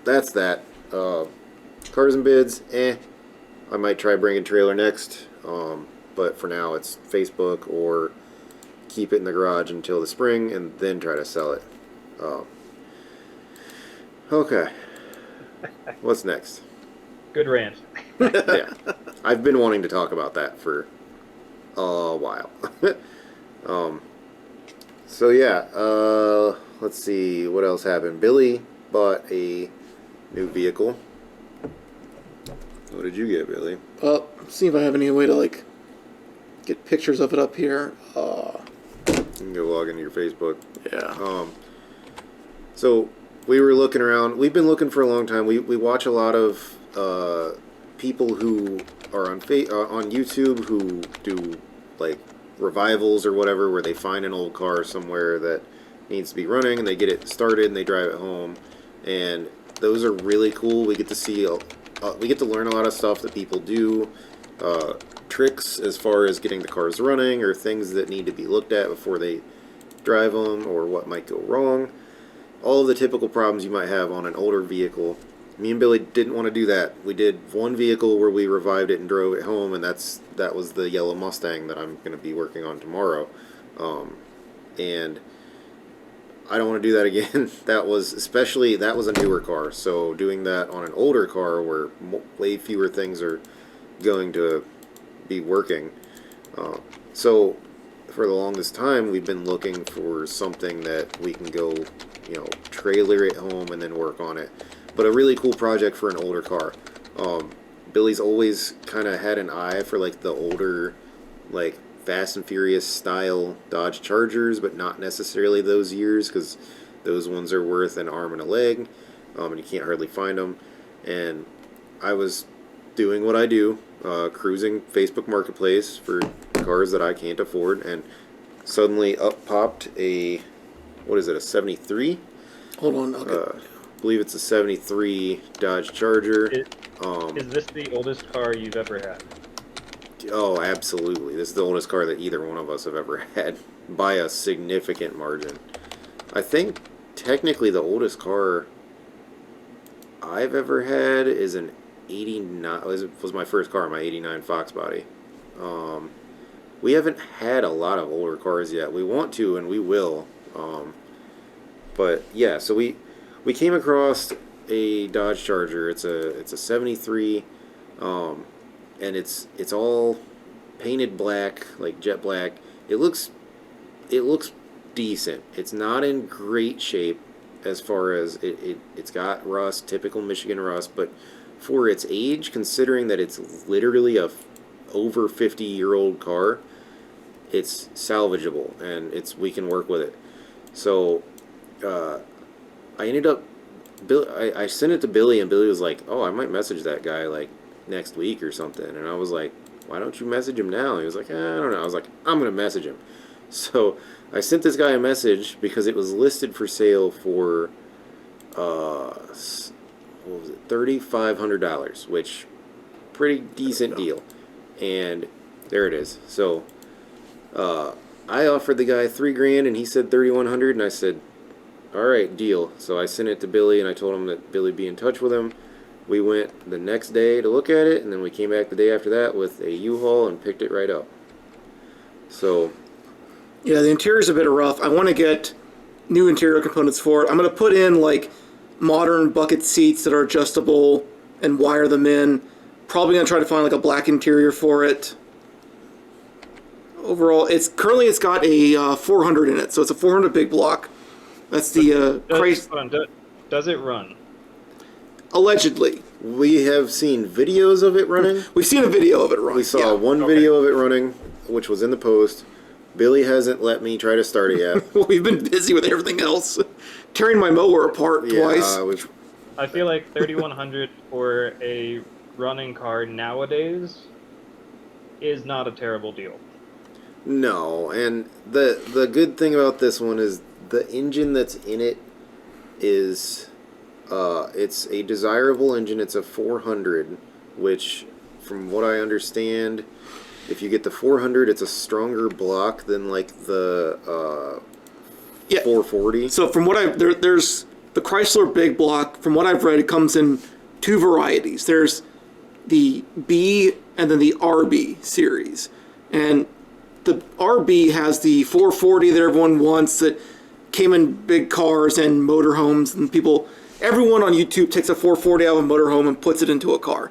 that's that. Cars and bids, I might try bringing trailer next. But for now, it's Facebook or keep it in the garage until the spring and then try to sell it. Okay. What's next? Good rant. Yeah. I've been wanting to talk about that for a while. So yeah, let's see what else happened. Billy bought a new vehicle. What did you get, Billy? See if I have any way to like get pictures of it up here. You can go log into your Facebook. Yeah. So we were looking around. We've been looking for a long time. We watch a lot of people who are on YouTube who do like revivals or whatever, where they find an old car somewhere that needs to be running and they get it started and they drive it home. And those are really cool. We get to see, we get to learn a lot of stuff that people do, tricks as far as getting the cars running or things that need to be looked at before they drive them or what might go wrong. All of the typical problems you might have on an older vehicle. Me and Billy didn't want to do that. We did one vehicle where we revived it and drove it home, and that was the yellow Mustang that I'm going to be working on tomorrow. And I don't want to do that again. That was a newer car, so doing that on an older car where way fewer things are going to be working. So for the longest time, we've been looking for something that we can go, trailer it home and then work on it. But a really cool project for an older car. Billy's always kind of had an eye for like the older, like Fast and Furious style Dodge Chargers, but not necessarily those years, because those ones are worth an arm and a leg, and you can't hardly find them. And I was doing what I do, cruising Facebook Marketplace for cars that I can't afford, and suddenly up popped a 73? Hold on. Okay. I believe it's a 73 Dodge Charger. Is this the oldest car you've ever had? Oh, absolutely. This is the oldest car that either one of us have ever had by a significant margin. I think technically the oldest car I've ever had is an 89, was my first car, my 89 Fox body. We haven't had a lot of older cars yet. We want to and we will. But yeah, so we came across a Dodge Charger. It's a 73, and it's all painted black, like jet black. It looks decent. It's not in great shape as far as it's got rust, typical Michigan rust, but for its age, considering that it's literally a over 50-year-old car, it's salvageable and we can work with it. So I ended up I sent it to Billy, and Billy was like, "Oh, I might message that guy like next week or something." And I was like, "Why don't you message him now?" He was like, "I don't know." I was like, "I'm gonna message him." So I sent this guy a message because it was listed for sale for what was it, $3,500, which pretty decent deal. And there it is. So I offered the guy $3,000, and he said $3,100, and I said, all right, deal. So I sent it to Billy, and I told him that Billy'd be in touch with him. We went the next day to look at it, and then we came back the day after that with a U-Haul and picked it right up. So yeah, the interior's a bit rough. I want to get new interior components for it. I'm going to put in like modern bucket seats that are adjustable and wire them in. Probably going to try to find like a black interior for it. Overall, it's got a 400 in it, so it's a 400 big block. That's the Does it run? Allegedly. we have seen videos of it running. We've seen a video of it running. We saw one video of it running, which was in the post. Billy hasn't let me try to start it yet. Well, we've been busy with everything else. Tearing my mower apart twice. I feel like 3,100 for a running car nowadays is not a terrible deal. No, and the good thing about this one is the engine that's in it is it's a desirable engine. It's a 400, which from what I understand, if you get the 400, it's a stronger block than like the 440. So from what there's the Chrysler big block. From what I've read, it comes in two varieties. There's the B and then the RB series. And the RB has the 440 that everyone wants that came in big cars and motorhomes, and everyone on YouTube takes a 440 out of a motorhome and puts it into a car.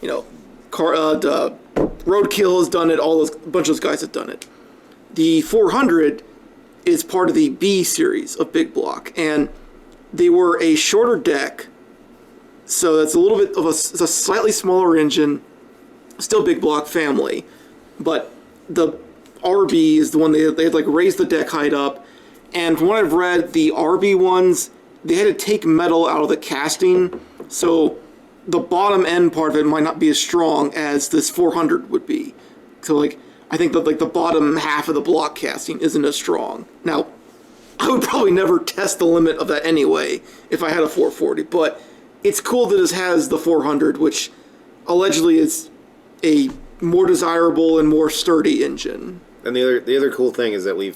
You know, Roadkill has done it. A bunch of those guys have done it. The 400 is part of the B series of big block, and they were a shorter deck, so that's a little bit of a slightly smaller engine, still big block family, but the RB is the one they had like raised the deck height up, and from what I've read, the RB ones, they had to take metal out of the casting, so the bottom end part of it might not be as strong as this 400 would be. So like, I think that like the bottom half of the block casting isn't as strong. Now, I would probably never test the limit of that anyway if I had a 440, but it's cool that it has the 400, which allegedly is a more desirable and more sturdy engine. And the other cool thing is that we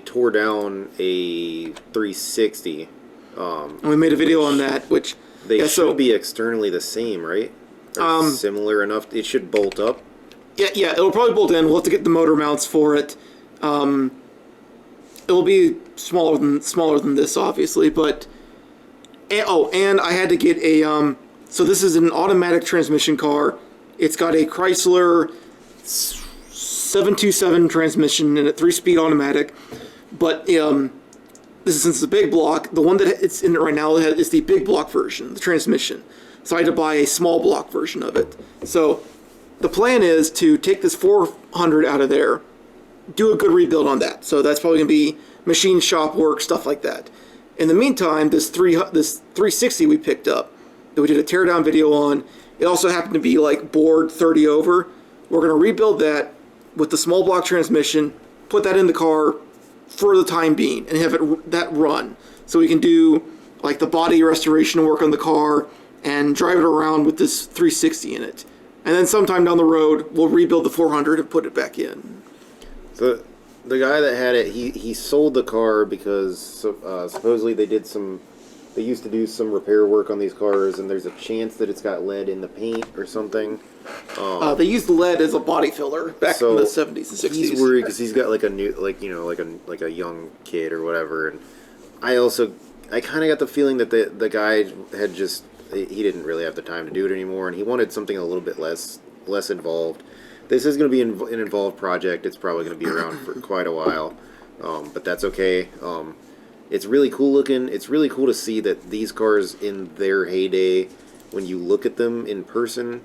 tore down a 360. And we made a video on that, which they should be externally the same, right? Or similar enough. It should bolt up. Yeah, it'll probably bolt in. We'll have to get the motor mounts for it. It'll be smaller than this, obviously, but and I had to get a so this is an automatic transmission car. It's got a Chrysler 727 transmission and a 3-speed automatic, but this is since the big block. The one that it's in it right now is the big block version, the transmission. So I had to buy a small block version of it. So the plan is to take this 400 out of there, do a good rebuild on that. So that's probably going to be machine shop work, stuff like that. In the meantime, this 360 we picked up, that we did a teardown video on, it also happened to be like bored 30 over. We're going to rebuild that with the small block transmission, put that in the car for the time being, and have that run. So we can do like the body restoration work on the car and drive it around with this 360 in it. And then sometime down the road, we'll rebuild the 400 and put it back in. So the guy that had it, he sold the car because supposedly they used to do some repair work on these cars, and there's a chance that it's got lead in the paint or something. They used lead as a body filler back in the 70s and 60s. He's worried because he's got like a new, like a young kid or whatever. And I kind of got the feeling that the guy had he didn't really have the time to do it anymore, and he wanted something a little bit less involved. This is going to be an involved project. It's probably going to be around for quite a while, but that's okay. It's really cool looking. It's really cool to see that these cars in their heyday, when you look at them in person,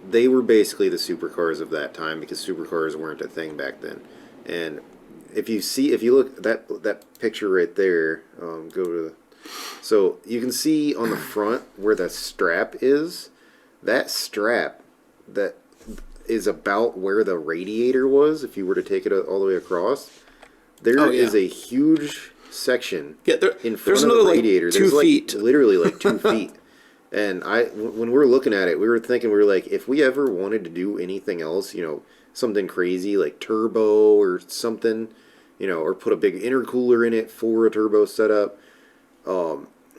they were basically the supercars of that time, because supercars weren't a thing back then. And if you look at that picture right there, so you can see on the front where the strap is. That strap that is about where the radiator was. If you were to take it all the way across, there is a huge section in front of the radiator. Like 2 feet. Literally like 2 feet. And when we were looking at it, we were like, if we ever wanted to do anything else, something crazy like turbo or something, or put a big intercooler in it for a turbo setup,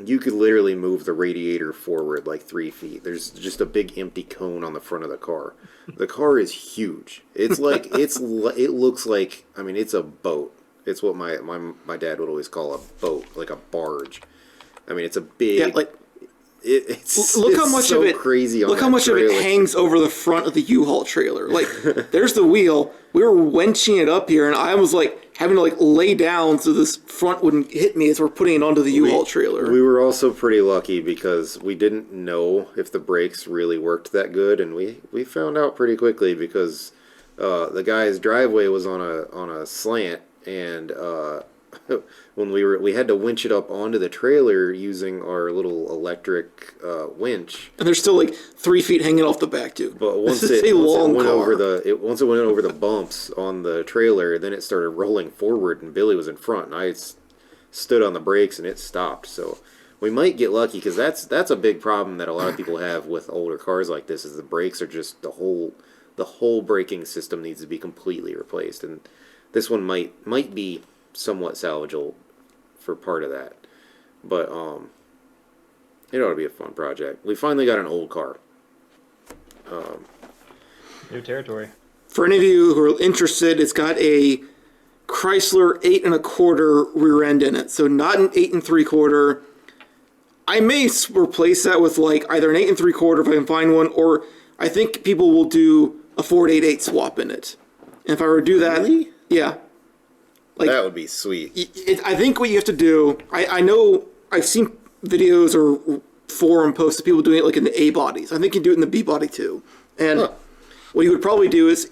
you could literally move the radiator forward like 3 feet. There's just a big empty cone on the front of the car. The car is huge. It's like it looks like, it's a boat. It's what my dad would always call a boat, like a barge. It's a big. Yeah, look how much of it crazy. Look how much of it hangs over the front of the U-Haul trailer. Like, there's the wheel. We were wenching it up here, and I was like having to lay down so this front wouldn't hit me as we're putting it onto the U-Haul trailer. We were also pretty lucky because we didn't know if the brakes really worked that good, and we found out pretty quickly because the guy's driveway was on a slant, and when we had to winch it up onto the trailer using our little electric winch. And there's still 3 feet hanging off the back too. But once it went over the bumps on the trailer, then it started rolling forward, and Billy was in front, and I stood on the brakes, and it stopped. So we might get lucky, because that's a big problem that a lot of people have with older cars like this, is the brakes are just the whole braking system needs to be completely replaced, and this one might be somewhat salvageable for part of that. But It ought to be a fun project. We finally got an old car. New territory. For any of you who are interested, it's got a Chrysler 8 1/4 rear end in it, so not an 8 3/4. I may replace that with like either an 8 3/4 if I can find one, or I think people will do a Ford 8.8 swap in it. And if I were to do that, Really? yeah, like That would be sweet. I think what you have to do, I know I've seen videos or forum posts of people doing it like in the A bodies. I think you do it in the B body too. And what you would probably do is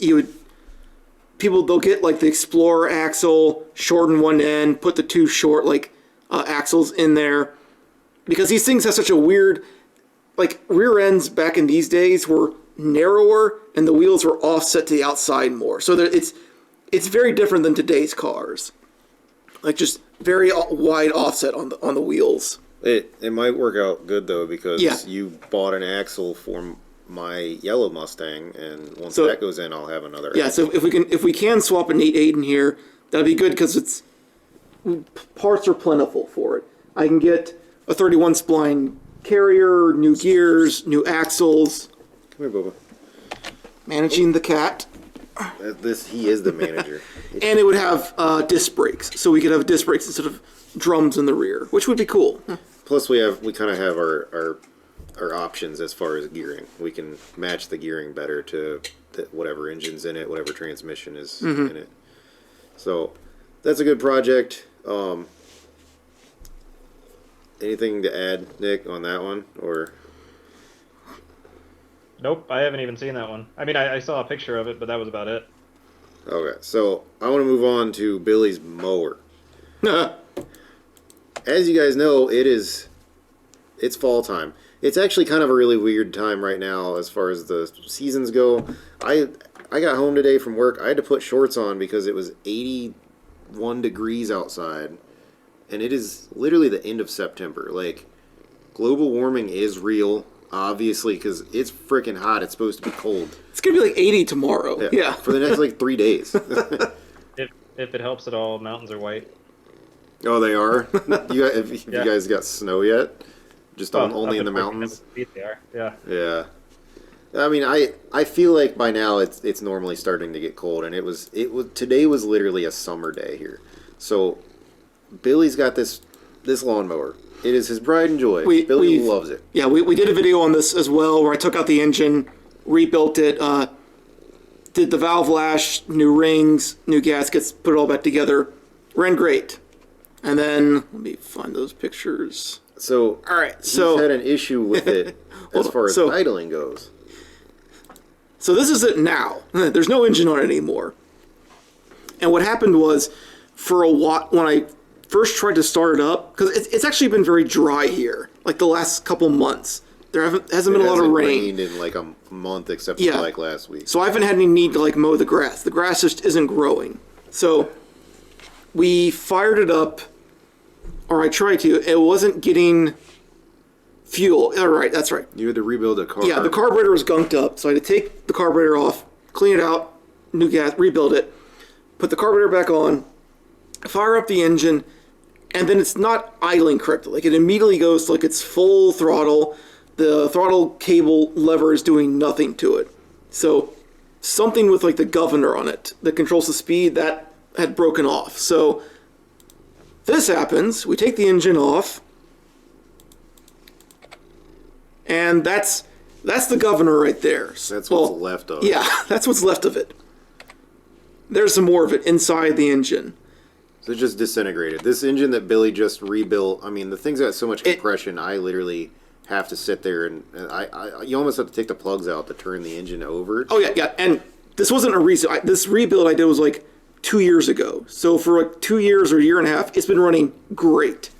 they'll get like the Explorer axle, shorten one end, put the two short like axles in there, because these things have such a weird, like rear ends back in these days were narrower and the wheels were offset to the outside more. So that it's very different than today's cars, like just very wide offset on the wheels. It might work out good though, because Yeah. you bought an axle for my yellow Mustang, and once So- that goes in, I'll have another. Yeah, so if we can swap an 8.8 in here, that'd be good because parts are plentiful for it. I can get a 31 spline carrier, new gears, new axles, Come here, Bubba. managing the cat, He is the manager. and it would have disc brakes, so we could have disc brakes instead of drums in the rear, which would be cool. Plus, we kind of have our options as far as gearing. We can match the gearing better to whatever engine's in it, whatever transmission is in it. So that's a good project. Anything to add, Nick, on that one, or? Nope, I haven't even seen that one. I mean, I saw a picture of it, but that was about it. Okay, so I want to move on to Billy's mower. As you guys know, it's fall time. It's actually kind of a really weird time right now as far as the seasons go. I got home today from work. I had to put shorts on because it was 81 degrees outside, and it is literally the end of September. Like, global warming is real, obviously, because it's freaking hot. It's supposed to be cold. It's gonna be like 80 tomorrow. Yeah. For the next like 3 days. If it helps at all, mountains are white. Oh, they are. Have you guys got snow yet? Just only in the mountains. Feet they are. Yeah. Yeah. I mean, I feel like by now it's normally starting to get cold, and it was today was literally a summer day here. So Billy's got this lawnmower. It is his pride and joy. Billy loves it. Yeah, we did a video on this as well where I took out the engine, rebuilt it, did the valve lash, new rings, new gaskets, put it all back together. Ran great. And then let me find those pictures. So All right, he's so had an issue with it as far as idling goes. So this is it now. There's no engine on it anymore. And what happened was, for a while, when I first tried to start it up, because it's actually been very dry here, like the last couple months. There hasn't been a lot of rain. It hasn't rained in like a month, except for like last week. So I haven't had any need to like mow the grass. The grass just isn't growing. So we fired it up, or I tried to. It wasn't getting fuel. All right, that's right. You had to rebuild a car. Yeah, the carburetor was gunked up, so I had to take the carburetor off, clean it out, new gas, rebuild it, put the carburetor back on, fire up the engine, and then it's not idling correctly. Like, it immediately goes to like its full throttle. The throttle cable lever is doing nothing to it. So something with like the governor on it that controls the speed, that had broken off. So this happens. We take the engine off, and that's the governor right there. That's what's left of it. Yeah, that's what's left of it. There's some more of it inside the engine. So it just disintegrated. This engine that Billy just rebuilt, I mean, the thing's got so much compression, I literally have to sit there and you almost have to take the plugs out to turn the engine over. Oh, yeah. And this wasn't a recent. This rebuild I did was like 2 years ago. So for like 2 years or a year and a half, it's been running great.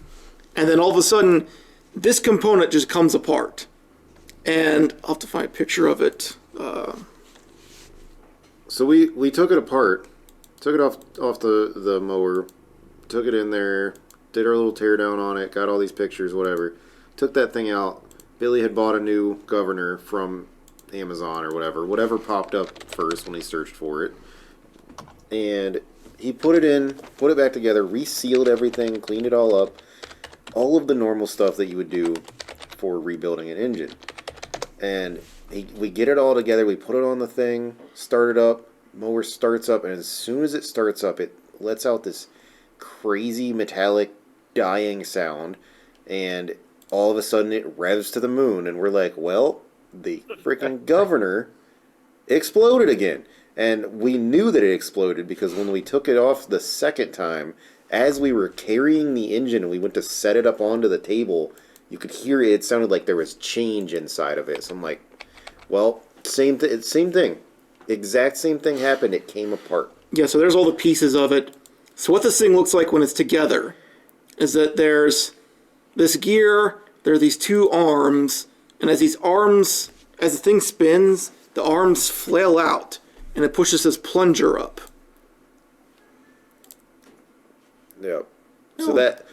And then all of a sudden, this component just comes apart. And I'll have to find a picture of it. So we took it apart, took it off the mower, took it in there, did our little tear down on it, got all these pictures, whatever. Took that thing out. Billy had bought a new governor from Amazon or whatever popped up first when he searched for it. And he put it in, put it back together, resealed everything, cleaned it all up. All of the normal stuff that you would do for rebuilding an engine. And we get it all together, we put it on the thing, start it up, mower starts up, and as soon as it starts up, it lets out this crazy metallic dying sound, and all of a sudden it revs to the moon, and we're like, well, the freaking governor exploded again. And we knew that it exploded because when we took it off the second time, as we were carrying the engine and we went to set it up onto the table, you could hear it. It sounded like there was change inside of it. So I'm like, well, same thing. Exact same thing happened. It came apart. Yeah, so there's all the pieces of it. So what this thing looks like when it's together is that there's this gear, there are these two arms, and as the thing spins, the arms flail out, and it pushes this plunger up. Yeah. So that,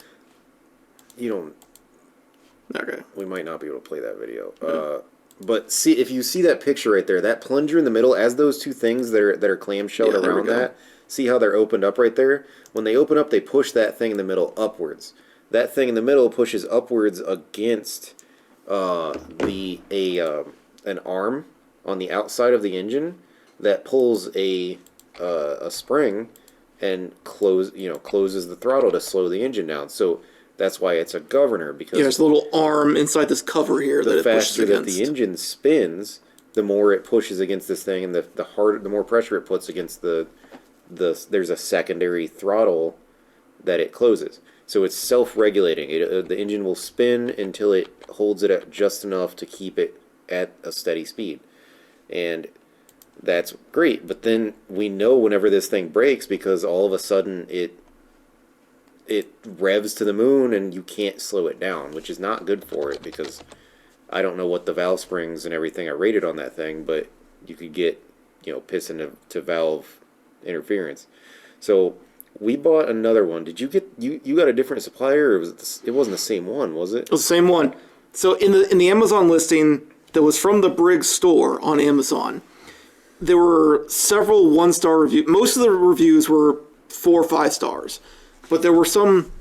Okay. we might not be able to play that video. But see, if you see that picture right there, that plunger in the middle, as those two things that are clamshelled around that, see how they're opened up right there? When they open up, they push that thing in the middle upwards. That thing in the middle pushes upwards against an arm on the outside of the engine that pulls a spring and closes the throttle to slow the engine down. So that's why it's a governor, because there's a little arm inside this cover here that it pushes the faster that against. the engine spins, the more it pushes against this thing, and the more pressure it puts against there's a secondary throttle that it closes. So it's self-regulating. The engine will spin until it holds it at just enough to keep it at a steady speed. And that's great. But then we know whenever this thing breaks, because all of a sudden it revs to the moon and you can't slow it down, which is not good for it, because I don't know what the valve springs and everything are rated on that thing, but you could get, piston to valve interference. So we bought another one. Did you get you got a different supplier, or it wasn't the same one, was it? It was the same one. So in the Amazon listing that was from the Briggs store on Amazon, there were several 1-star reviews. Most of the reviews were 4 or 5 stars, but there were some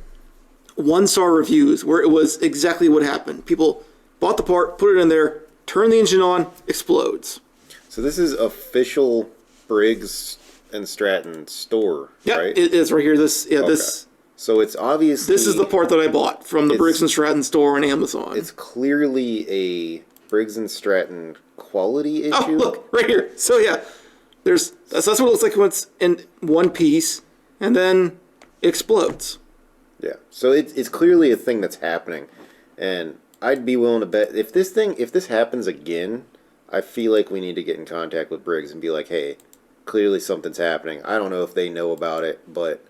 1-star reviews where it was exactly what happened. People bought the part, put it in there, turn the engine on, explodes. So this is official Briggs and Stratton store, right? It is right here. This. So it's obviously... This is the part that I bought from the Briggs and Stratton store on Amazon. It's clearly a Briggs and Stratton quality issue. Oh, look, right here. So yeah, that's what it looks like when it's in one piece, and then it explodes. Yeah, so it's clearly a thing that's happening, and I'd be willing to bet if this happens again, I feel like we need to get in contact with Briggs and be like, hey, clearly something's happening. I don't know if they know about it, but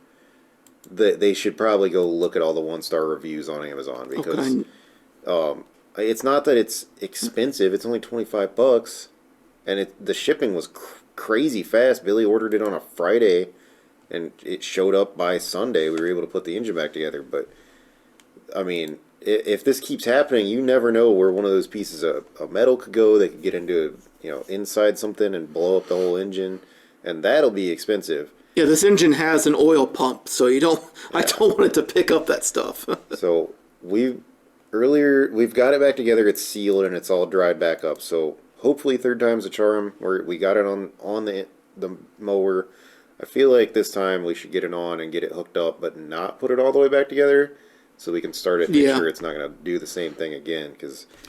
they should probably go look at all the 1-star reviews on Amazon, because it's not that it's expensive. It's only $25, and the shipping was crazy fast. Billy ordered it on a Friday, and it showed up by Sunday. We were able to put the engine back together. But I mean, if this keeps happening, you never know where one of those pieces of metal could go. They could get into inside something and blow up the whole engine, and that'll be expensive. Yeah, this engine has an oil pump, so I don't want it to pick up that stuff. So we've got it back together. It's sealed and it's all dried back up. So hopefully third time's a charm. We got it on the mower. I feel like this time we should get it on and get it hooked up, but not put it all the way back together, so we can start it. Make sure it's not going to do the same thing again.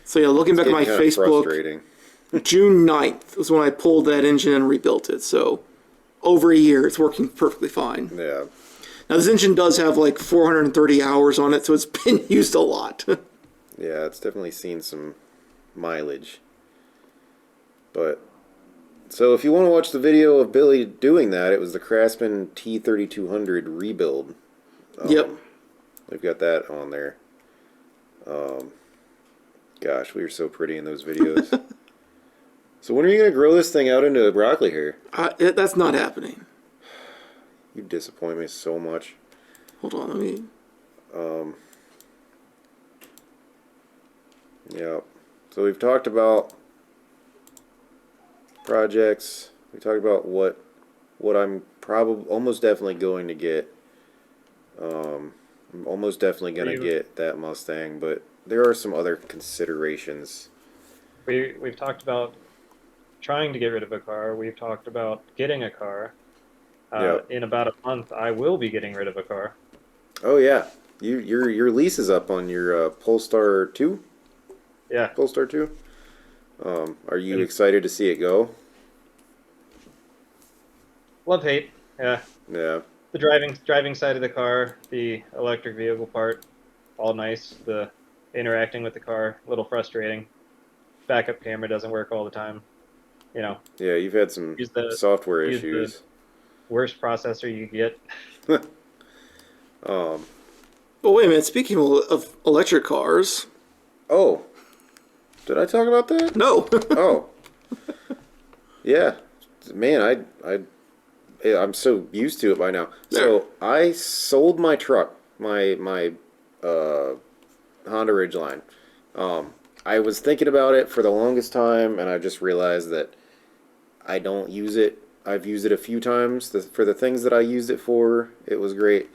So yeah, looking back at my Facebook, June 9th was when I pulled that engine and rebuilt it. So over a year, it's working perfectly fine. Yeah. Now this engine does have like 430 hours on it, so it's been used a lot. Yeah, it's definitely seen some mileage. But so if you want to watch the video of Billy doing that, it was the Craftsman T3200 rebuild. Yep. We've got that on there. Gosh, we were so pretty in those videos. So when are you going to grow this thing out into broccoli hair? That's not happening. You disappoint me so much. Hold on, let me... Yeah. So we've talked about projects. We talked about what I'm probably almost definitely going to get. I'm almost definitely going to get that Mustang, but there are some other considerations. We've talked about trying to get rid of a car. We've talked about getting a car. Yep. In about a month, I will be getting rid of a car. Oh yeah, your lease is up on your Polestar 2? Yeah, Polestar 2? Are you and excited to see it go? love hate. Yeah, Yeah. the driving side of the car, the electric vehicle part, all nice. The interacting with the car, a little frustrating. Backup camera doesn't work all the time. You know, Yeah, you've had some use the software use the issues. worst processor you get. um, But wait a minute, speaking of electric cars, oh, did I talk about that? no. Oh, yeah. Man, I'm so used to it by now. There. So I sold my truck, my uh, Honda Ridgeline. I was thinking about it for the longest time, and I just realized that I don't use it. I've used it a few times. For the things that I used it for, it was great.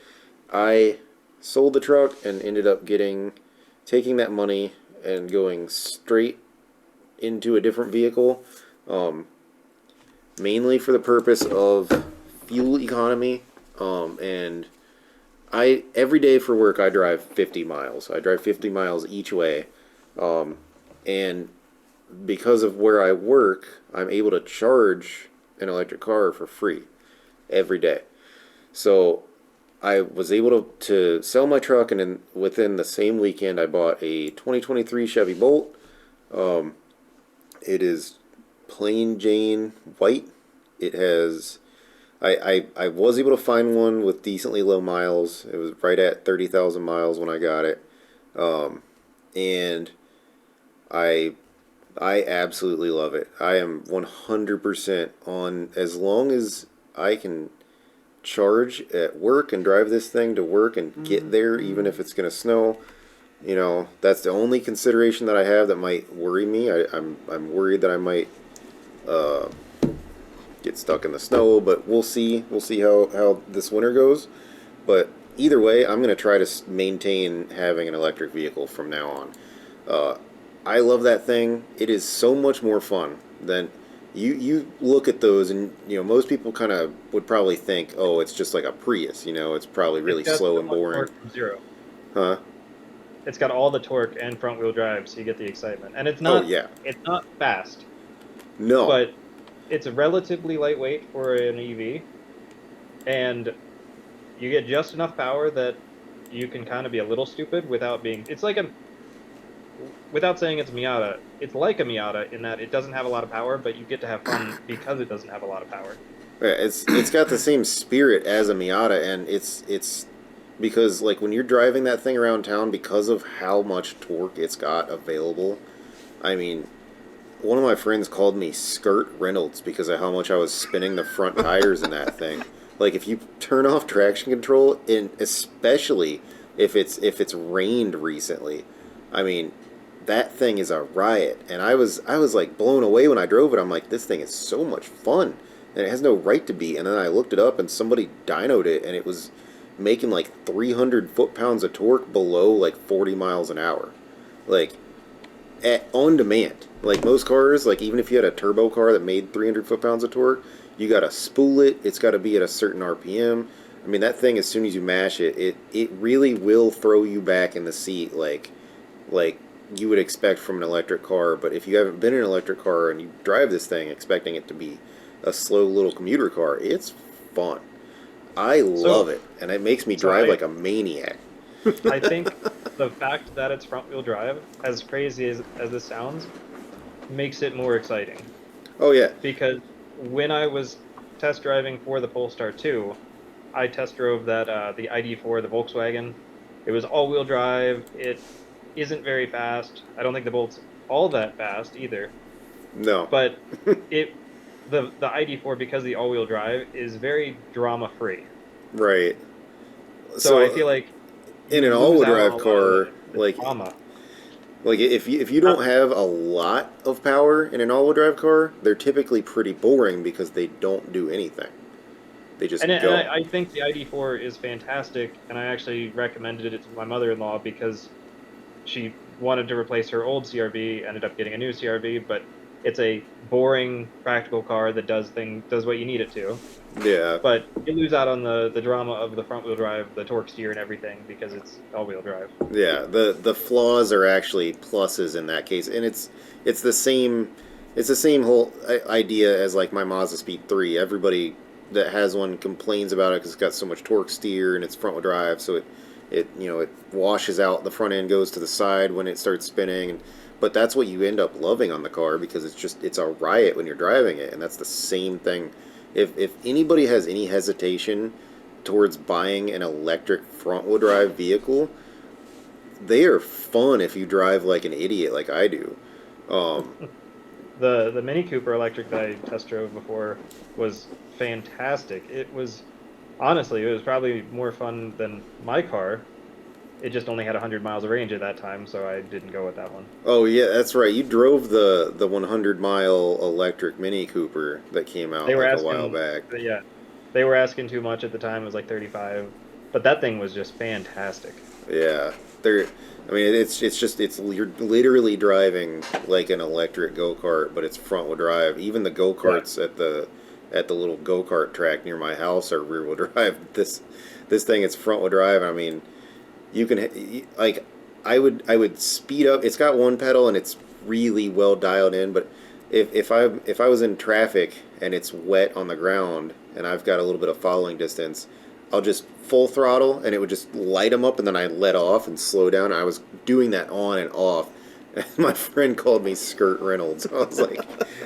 I sold the truck and ended up taking that money and going straight into a different vehicle, um, mainly for the purpose of fuel economy. And every day for work I drive 50 miles. I drive 50 miles each way, and because of where I work, I'm able to charge an electric car for free every day. So I was able to sell my truck, and within the same weekend, I bought a 2023 Chevy Bolt. It is plain Jane white. It has. I was able to find one with decently low miles. It was right at 30,000 miles when I got it. And I I absolutely love it. I am 100% on, as long as I can charge at work and drive this thing to work and get there, even if it's going to snow. That's the only consideration that I have that might worry me. I'm worried that I might get stuck in the snow, but we'll see. We'll see how this winter goes. But either way, I'm going to try to maintain having an electric vehicle from now on. I love that thing. It is so much more fun than you look at those, and most people kind of would probably think, oh, it's just like a Prius. It's probably It's really got slow so and much boring. torque from zero. Huh? It's got all the torque and front wheel drive, so you get the excitement. And Oh yeah. it's not fast, No. but it's relatively lightweight for an EV, and you get just enough power that you can kind of be a little stupid without being. It's like without saying it's Miata. It's like a Miata in that it doesn't have a lot of power, but you get to have fun because it doesn't have a lot of power. Yeah, it's got the same spirit as a Miata, and it's because like when you're driving that thing around town, because of how much torque it's got available. I mean, one of my friends called me Skirt Reynolds because of how much I was spinning the front tires in that thing. Like if you turn off traction control, and especially if it's rained recently, I mean, that thing is a riot. And I was like blown away when I drove it. I'm like, this thing is so much fun, and it has no right to be. And then I looked it up, and somebody dynoed it, and it was making like 300 foot-pounds of torque below like 40 miles an hour, like on demand. Like most cars, like even if you had a turbo car that made 300 foot-pounds of torque, you got to spool it. It's got to be at a certain RPM. I mean, that thing, as soon as you mash it, it really will throw you back in the seat like you would expect from an electric car. But if you haven't been in an electric car and you drive this thing expecting it to be a slow little commuter car, it's fun. I love it, and it makes me drive like a maniac. I think the fact that it's front wheel drive, as crazy as this sounds, makes it more exciting. Oh yeah. Because when I was test driving for the Polestar 2, I test drove the ID4, the Volkswagen. It was all-wheel drive. It isn't very fast. I don't think the Bolt's all that fast either. No. But it the ID4, because the all-wheel drive, is very drama-free. Right. So I feel like in you an lose all-wheel out on drive a lot of car, the like drama. if you don't have a lot of power in an all-wheel drive car, they're typically pretty boring because they don't do anything. They just And go. I think the ID4 is fantastic, and I actually recommended it to my mother-in-law because she wanted to replace her old CRV, ended up getting a new CRV, but it's a boring practical car that does what you need it to. Yeah. But you lose out on the drama of the front wheel drive, the torque steer, and everything because it's all wheel drive. Yeah, the flaws are actually pluses in that case, and it's the same whole idea as like my Mazda Speed 3. Everybody that has one complains about it because it's got so much torque steer and it's front wheel drive, so it washes out. The front end goes to the side when it starts spinning, but that's what you end up loving on the car because it's a riot when you're driving it, and that's the same thing. If anybody has any hesitation towards buying an electric front wheel drive vehicle, they are fun if you drive like an idiot like I do. Um, The Mini Cooper electric that I test drove before was fantastic. Honestly, it was probably more fun than my car. It just only had 100 miles of range at that time, so I didn't go with that one. oh yeah, that's right. You drove the 100-mile electric Mini Cooper that came They out were like a while asking, back. yeah, they were asking too much at the time. It was like 35, but that thing was just fantastic. Yeah, they're. I mean, you're literally driving like an electric go kart, but it's front wheel drive. Even the go Yeah. karts at the little go kart track near my house are rear wheel drive. This thing it's front wheel drive. I mean, you can like I would speed up. It's got one pedal and it's really well dialed in. But if I was in traffic and it's wet on the ground and I've got a little bit of following distance, I'll just full throttle and it would just light them up and then I let off and slow down. I was doing that on and off. And my friend called me Skirt Reynolds. I was like,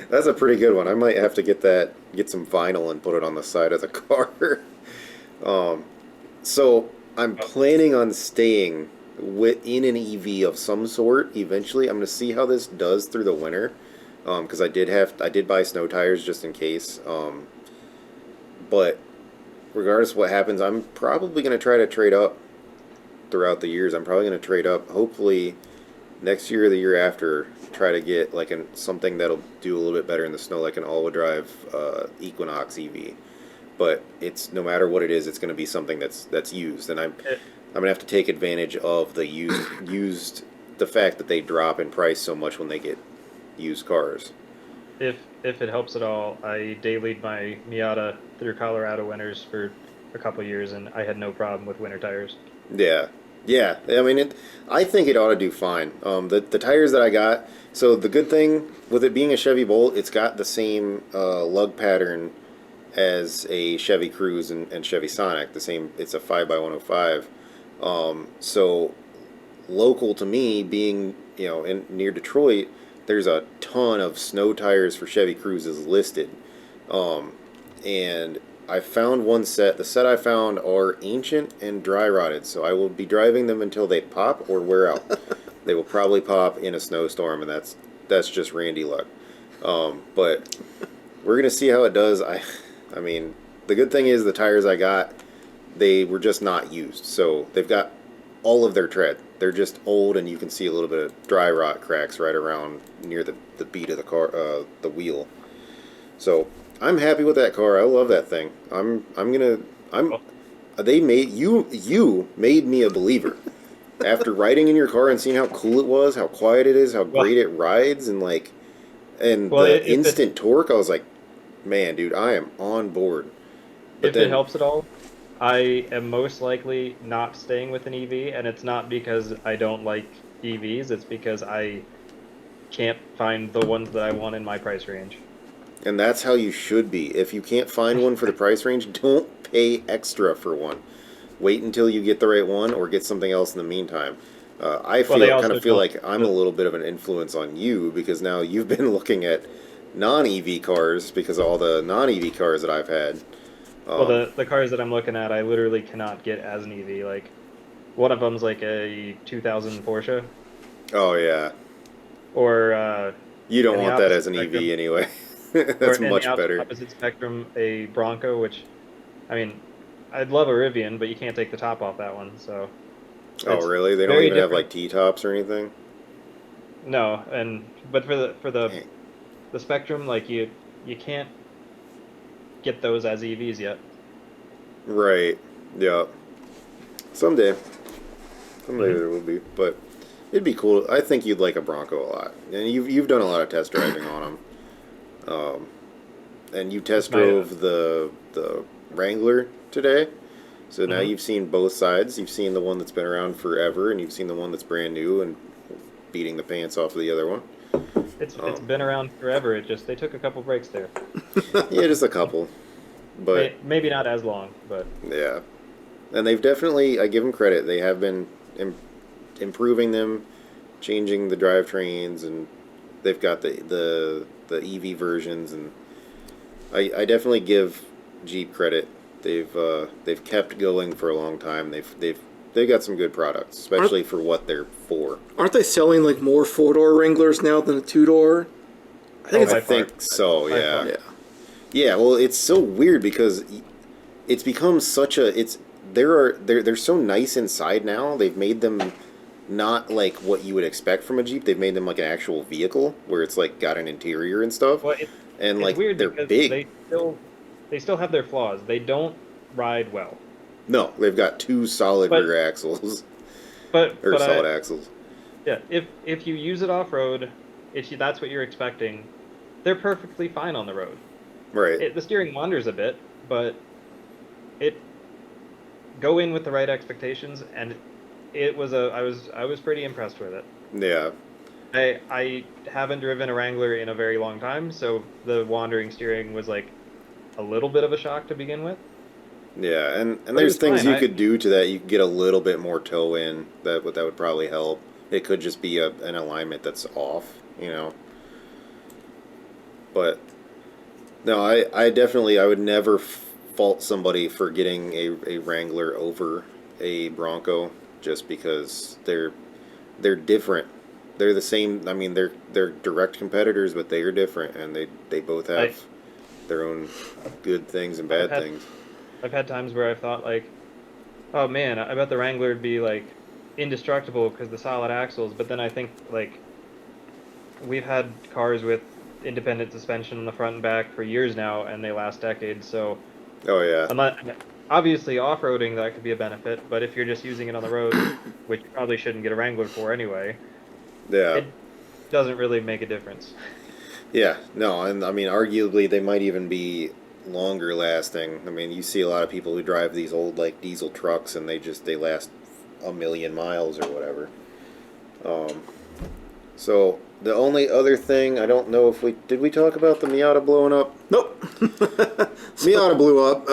that's a pretty good one. I might have to get some vinyl and put it on the side of the car. So I'm planning on staying in an EV of some sort eventually. I'm going to see how this does through the winter, because I did buy snow tires just in case. But regardless of what happens, I'm probably going to try to trade up throughout the years. I'm probably going to trade up. Hopefully, next year or the year after, try to get like something that'll do a little bit better in the snow, like an all-wheel drive Equinox EV. But it's no matter what it is, it's going to be something that's used, and I'm gonna have to take advantage of the the fact that they drop in price so much when they get used cars. If it helps at all, I dailied my Miata through Colorado winters for a couple years, and I had no problem with winter tires. Yeah, yeah. I mean, I think it ought to do fine. The tires that I got. So the good thing with it being a Chevy Bolt, it's got the same lug pattern as a Chevy Cruze and Chevy Sonic. The same. It's a 5x105. So local to me, being in near Detroit, there's a ton of snow tires for Chevy Cruzes listed. And I found one set. The set I found are ancient and dry rotted, so I will be driving them until they pop or wear out. They will probably pop in a snowstorm, and that's just Randy luck. But we're gonna see how it does. I mean, the good thing is the tires I got, they were just not used, so they've got all of their tread. They're just old, and you can see a little bit of dry rot cracks right around near the bead of the car, the wheel. So I'm happy with that car. I love that thing. They made you made me a believer. After riding in your car and seeing how cool it was, how quiet it is, how great it rides, and Well, the instant torque, I was like, man, dude, I am on board. But if then, it helps at all, I am most likely not staying with an EV, and it's not because I don't like EVs. It's because I can't find the ones that I want in my price range. and that's how you should be. If you can't find one for the price range, don't pay extra for one. Wait until you get the right one, or get something else in the meantime. I Well, they kind also of feel don't. like I'm a little bit of an influence on you because now you've been looking at non-EV cars because of all the non-EV cars that I've had. Well, the cars that I'm looking at, I literally cannot get as an EV. Like, one of them's like a 2000 Porsche, Oh yeah, or you don't in the want that opposite as an EV spectrum, anyway. or That's in much the better. opposite spectrum, a Bronco. Which, I mean, I'd love a Rivian, but you can't take the top off that one. So Oh it's really? They don't very even have different. like T-tops or anything? No, but for Dang. the Spectrum, like you can't get those as EVs yet. Right. Yeah. Someday. Someday Hmm. there will be. But It'd be cool. I think you'd like a Bronco a lot, and you've done a lot of test driving on them. And you test My, drove the Wrangler today, so now mhm. you've seen both sides. You've seen the one that's been around forever, and you've seen the one that's brand new and beating the pants off of the other one. It's been around forever. It just they took a couple breaks there. Yeah, just a couple, but Maybe not as long, but yeah, and they've definitely. I give them credit. They have been improving them, changing the drivetrains, and they've got the EV versions, and I definitely give Jeep credit. They've kept going for a long time. They've got some good products, especially for what they're for. Aren't they selling like more 4-door Wranglers now than a 2-door? I think oh, it's by I far. think so. By Yeah. far. yeah. Yeah. Well, it's so weird because it's become such a it's they're so nice inside now. They've made them not like what you would expect from a Jeep. They've made them like an actual vehicle where it's like got an interior and stuff, Well, and it's like weird they're because big. they still have their flaws. They don't ride well. No, they've got two solid But rear axles but or but solid I axles. yeah, if you use it off road, if that's what you're expecting, they're perfectly fine on the road. Right. The steering wanders a bit, but it go in with the right expectations, and it was a I was pretty impressed with it. Yeah. I haven't driven a Wrangler in a very long time, so the wandering steering was like a little bit of a shock to begin with. Yeah, and But it there's was things fine. you could do to that. You could get a little bit more toe in. That would probably help. It could just be an alignment that's off, you know. But no, I definitely I would never fault somebody for getting a Wrangler over a Bronco just because they're different. They're the same. I mean, they're direct competitors, but they are different, and they both I have their own good things and I've bad had things. I've had times where I've thought like, oh man, I bet the Wrangler would be like indestructible because the solid axles, but then I think like we've had cars with independent suspension on the front and back for years now, and they last decades. So Oh yeah, I'm not obviously off-roading that could be a benefit, but if you're just using it on the road, which you probably shouldn't get a Wrangler for anyway, yeah. it doesn't really make a difference. Yeah, no, and I mean, arguably they might even be longer lasting. I mean, you see a lot of people who drive these old like diesel trucks, and they last a million miles or whatever. Um, so the only other thing I don't know if we talk about the Miata blowing up. Nope. Miata blew up.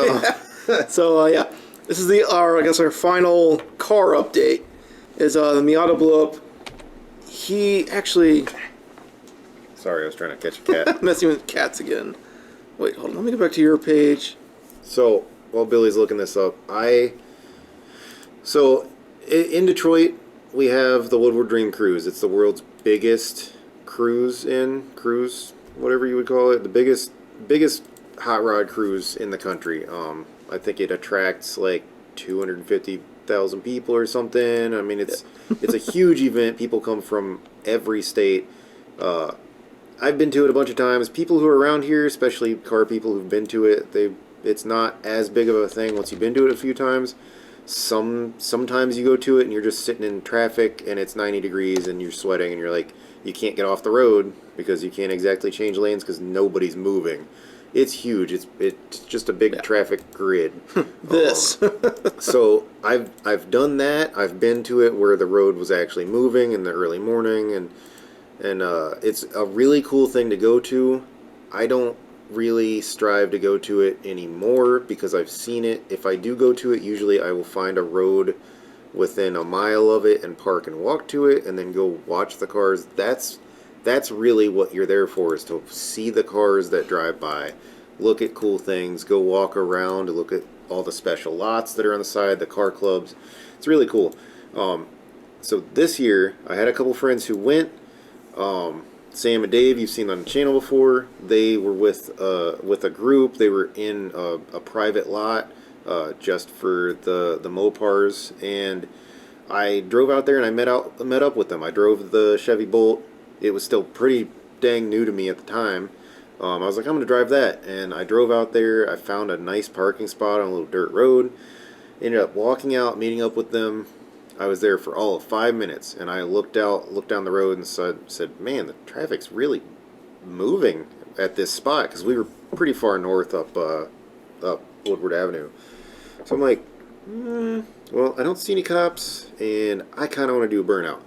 So yeah, this is our I guess our final car update. Is the Miata blew up? He actually Sorry, I was trying to catch a cat. messing with cats again. Wait, hold on. Let me go back to your page. So while Billy's looking this up, so in Detroit, we have the Woodward Dream Cruise. It's the world's biggest cruise, whatever you would call it, the biggest hot rod cruise in the country. I think it attracts like 250,000 people or something. I mean, it's a huge event. People come from every state. I've been to it a bunch of times. People who are around here, especially car people who've been to it, it's not as big of a thing once you've been to it a few times. Sometimes you go to it and you're just sitting in traffic and it's 90 degrees and you're sweating and you're like you can't get off the road because you can't exactly change lanes because nobody's moving. It's huge. It's just a big traffic grid. This. So I've done that. I've been to it where the road was actually moving in the early morning, and it's a really cool thing to go to. I don't really strive to go to it anymore because I've seen it. If I do go to it, usually I will find a road within a mile of it and park and walk to it and then go watch the cars. That's really what you're there for, is to see the cars that drive by, look at cool things, go walk around, look at all the special lots that are on the side, the car clubs. It's really cool. So this year I had a couple friends who went. Sam and Dave, you've seen on the channel before. They were with a group. They were in a private lot just for the Mopars, and I drove out there and I met up with them. I drove the Chevy Bolt. It was still pretty dang new to me at the time. I was like, I'm gonna drive that, and I drove out there. I found a nice parking spot on a little dirt road. Ended up walking out, meeting up with them, I was there for all of 5 minutes, and I looked down the road, and said, "Man, the traffic's really moving at this spot," because we were pretty far north up Woodward Avenue. So I'm like, well, I don't see any cops, and I kind of want to do a burnout.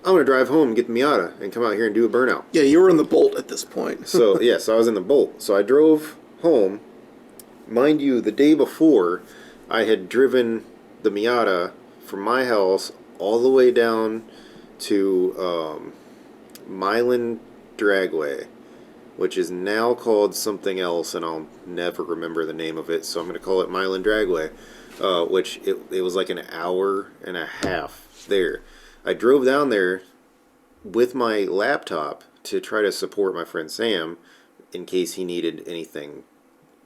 I'm gonna drive home and get the Miata and come out here and do a burnout. Yeah, you were in the Bolt at this point. So yeah, so I was in the Bolt. So I drove home. Mind you, the day before, I had driven the Miata from my house all the way down to Milan Dragway, which is now called something else, and I'll never remember the name of it, so I'm going to call it Milan Dragway, which it was like an hour and a half there. I drove down there with my laptop to try to support my friend Sam in case he needed anything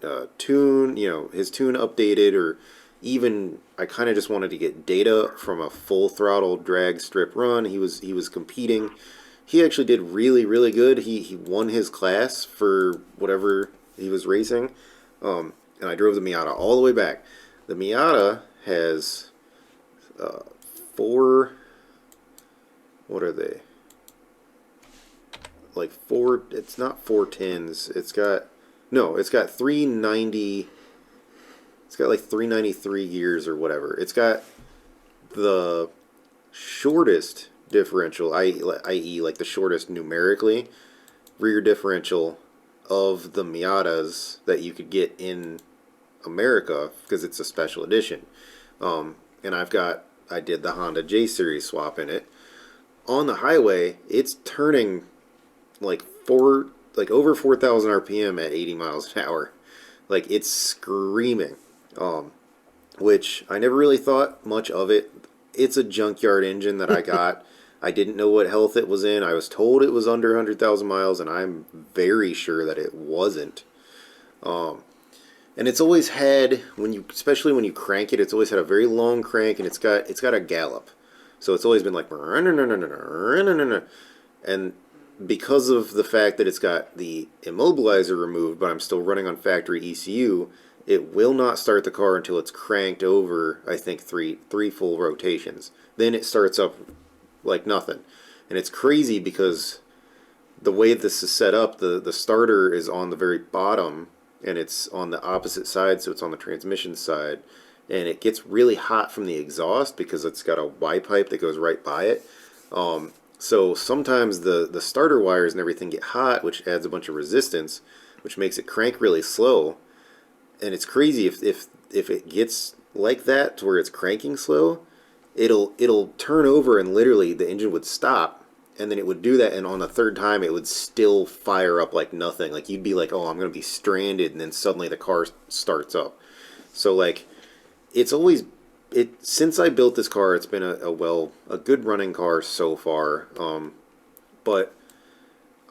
his tune updated, or even I kind of just wanted to get data from a full throttle drag strip run. He was competing. He actually did really, really good. He won his class for whatever he was racing. And I drove the Miata all the way back. The Miata has four, what are they? Like four, it's not 410s. It's got 390. It's got like 393 gears or whatever. It's got the shortest differential, i.e. like the shortest numerically, rear differential of the Miatas that you could get in America because it's a special edition. And I did the Honda J Series swap in it. On the highway, it's turning like over 4,000 RPM at 80 miles an hour. Like, it's screaming. Which I never really thought much of it. It's a junkyard engine that I got. I didn't know what health it was in. I was told it was under 100,000 miles, and I'm very sure that it wasn't. And it's always had, especially when you crank it, it's always had a very long crank, and it's got a gallop. So it's always been like, and because of the fact that it's got the immobilizer removed, but I'm still running on factory ECU, it will not start the car until it's cranked over, I think, three full rotations. Then it starts up like nothing. And it's crazy because the way this is set up, the starter is on the very bottom, and it's on the opposite side, so it's on the transmission side. And it gets really hot from the exhaust because it's got a Y pipe that goes right by it. So sometimes the starter wires and everything get hot, which adds a bunch of resistance, which makes it crank really slow. And it's crazy if it gets like that to where it's cranking slow, it'll turn over and literally the engine would stop, and then it would do that, and on the third time it would still fire up like nothing. Like, you'd be like, oh, I'm gonna be stranded, and then suddenly the car starts up. So like, since I built this car, it's been a good running car so far. But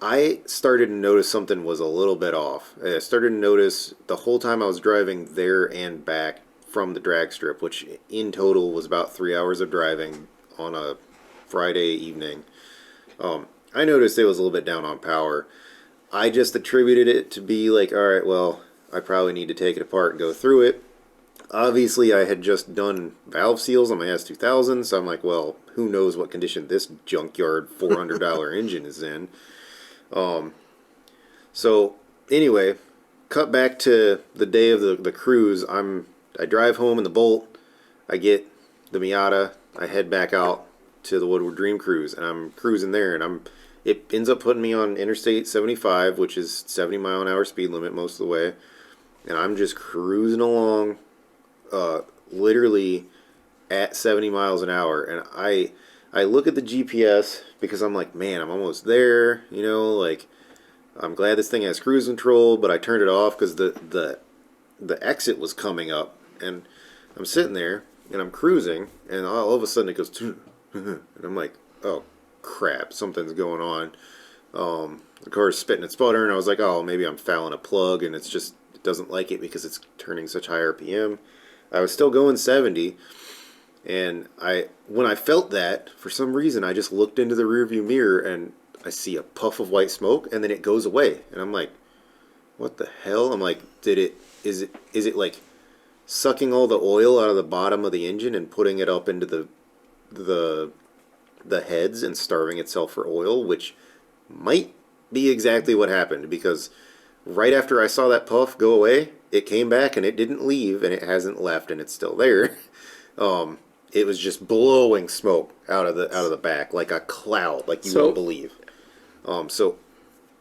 I started to notice something was a little bit off. I started to notice the whole time I was driving there and back from the drag strip, which in total was about 3 hours of driving on a Friday evening. I noticed it was a little bit down on power. I just attributed it to be like, all right, well, I probably need to take it apart and go through it. Obviously, I had just done valve seals on my S2000, so I'm like, well, who knows what condition this junkyard $400 engine is in. So anyway, cut back to the day of the cruise. I drive home in the Bolt. I get the Miata. I head back out to the Woodward Dream Cruise, and I'm cruising there, and it ends up putting me on Interstate 75, which is 70 mile an hour speed limit most of the way, and I'm just cruising along, literally at 70 miles an hour, and I look at the GPS because I'm like, man, I'm almost there, like, I'm glad this thing has cruise control, but I turned it off because the exit was coming up, and I'm sitting there, and I'm cruising, and all of a sudden it goes, and I'm like, oh, crap, something's going on. The car's spitting and sputtering. I was like, oh, maybe I'm fouling a plug, and it doesn't like it because it's turning such high RPM. I was still going 70, and when I felt that, for some reason, I just looked into the rearview mirror, and I see a puff of white smoke, and then it goes away, and I'm like, what the hell? I'm like, is it like sucking all the oil out of the bottom of the engine and putting it up into the the heads and starving itself for oil, which might be exactly what happened, because right after I saw that puff go away, it came back and it didn't leave, and it hasn't left, and it's still there. It was just blowing smoke out of the back like a cloud, like you wouldn't believe. So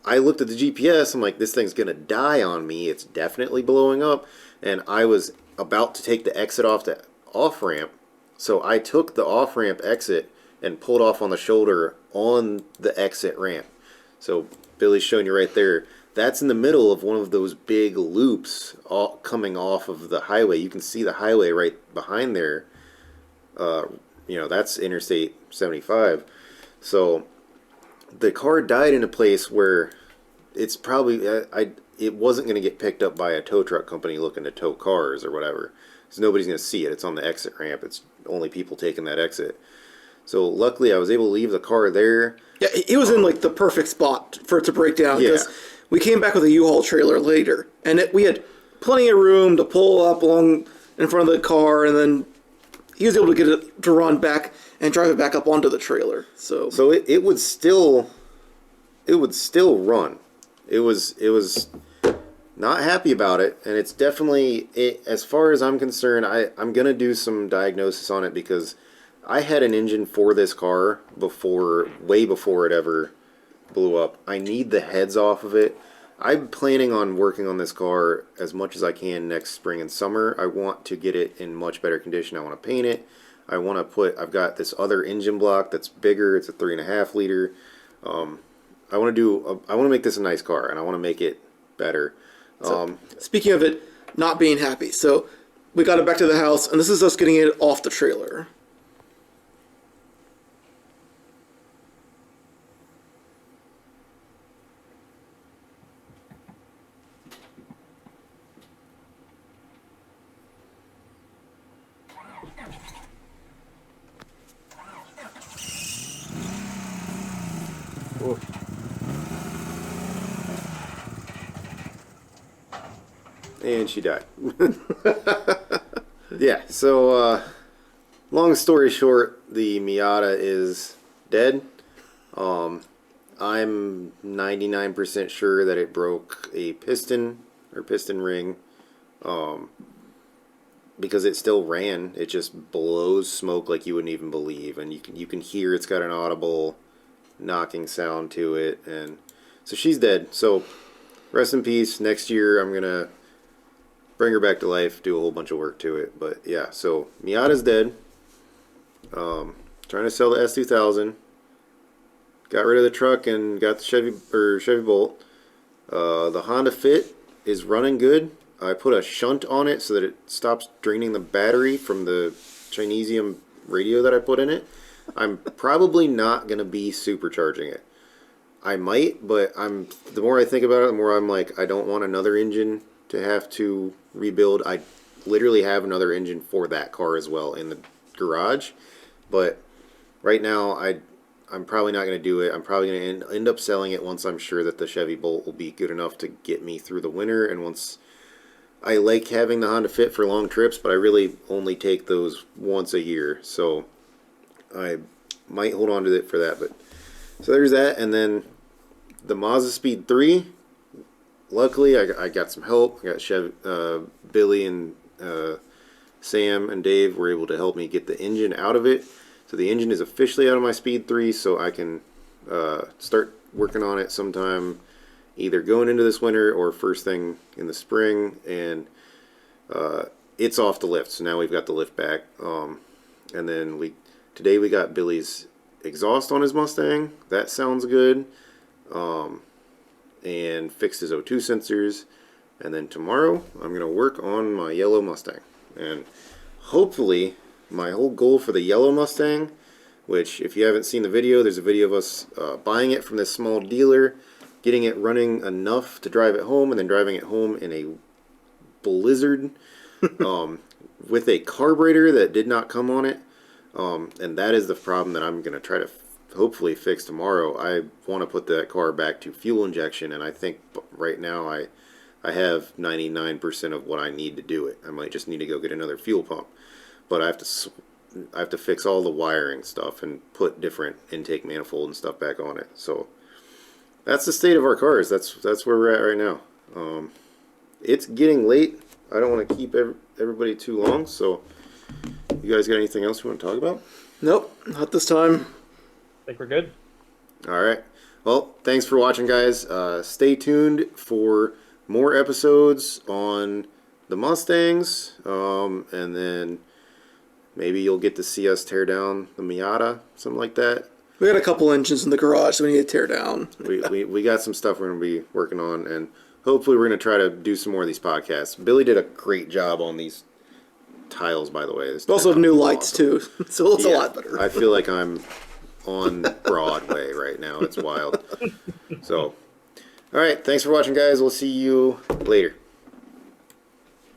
I looked at the GPS. I'm like, this thing's gonna die on me. It's definitely blowing up, and I was about to take the exit off the off ramp. So I took the off ramp exit and pulled off on the shoulder on the exit ramp. So Billy's showing you right there. That's in the middle of one of those big loops coming off of the highway. You can see the highway right behind there. That's Interstate 75. So the car died in a place where it's probably it wasn't going to get picked up by a tow truck company looking to tow cars or whatever. Because nobody's going to see it. It's on the exit ramp. It's only people taking that exit. So luckily I was able to leave the car there. Yeah, it was in like the perfect spot for it to break down, because we came back with a U-Haul trailer later, and we had plenty of room to pull up along in front of the car, and then he was able to get it to run back and drive it back up onto the trailer. So it would still run. It was not happy about it, and it's definitely as far as I'm concerned, I'm gonna do some diagnosis on it, because I had an engine for this car way before it ever blew up. I need the heads off of it. I'm planning on working on this car as much as I can next spring and summer. I want to get it in much better condition. I want to paint it. I've got this other engine block that's bigger. It's a 3.5 liter. I want to make this a nice car, and I want to make it better. Speaking of it not being happy, so we got it back to the house, and this is us getting it off the trailer. And she died. Yeah, so long story short, the Miata is dead. I'm 99% sure that it broke a piston or piston ring, because it still ran. It just blows smoke like you wouldn't even believe, and you can hear it's got an audible knocking sound to it, and so she's dead. So rest in peace. Next year I'm gonna bring her back to life, do a whole bunch of work to it. But yeah, so Miata's dead. Trying to sell the S2000. Got rid of the truck and got the Chevy Bolt. The Honda Fit is running good. I put a shunt on it so that it stops draining the battery from the Chinesium radio that I put in it. I'm probably not going to be supercharging it. I might, but the more I think about it, the more I'm like, I don't want another engine to have to rebuild. I literally have another engine for that car as well in the garage. But right now, I'm probably not going to do it. I'm probably going to end up selling it once I'm sure that the Chevy Bolt will be good enough to get me through the winter. And once I like having the Honda Fit for long trips, but I really only take those once a year. So I might hold on to it for that. But so there's that. And then the Mazda Speed 3. Luckily, I got some help. I got Billy and Sam and Dave were able to help me get the engine out of it. So the engine is officially out of my Speed 3, so I can start working on it sometime, either going into this winter or first thing in the spring. And it's off the lift, so now we've got the lift back. And then today we got Billy's exhaust on his Mustang. That sounds good. And fixed his O2 sensors. And then tomorrow I'm going to work on my yellow Mustang. And hopefully my whole goal for the yellow Mustang, which if you haven't seen the video, there's a video of us buying it from this small dealer, getting it running enough to drive it home, and then driving it home in a blizzard with a carburetor that did not come on it. And that is the problem that I'm going to try to hopefully fix tomorrow. I want to put that car back to fuel injection, and I think right now I have 99% of what I need to do it. I might just need to go get another fuel pump, but I have to I have to fix all the wiring stuff and put different intake manifold and stuff back on it. So that's the state of our cars. That's where we're at right now. It's getting late. I don't want to keep everybody too long. So you guys got anything else you want to talk about? Nope, not this time. I think we're good. All right. Well, thanks for watching, guys. Stay tuned for more episodes on the Mustangs, and then maybe you'll get to see us tear down the Miata, something like that. We got a couple engines in the garage that we need to tear down. we got some stuff we're going to be working on, and hopefully we're going to try to do some more of these podcasts. Billy did a great job on these tiles, by the way. We also have new lights, too, so it's a lot better. I feel like I'm on Broadway right now. It's wild. So, all right. Thanks for watching, guys. We'll see you later.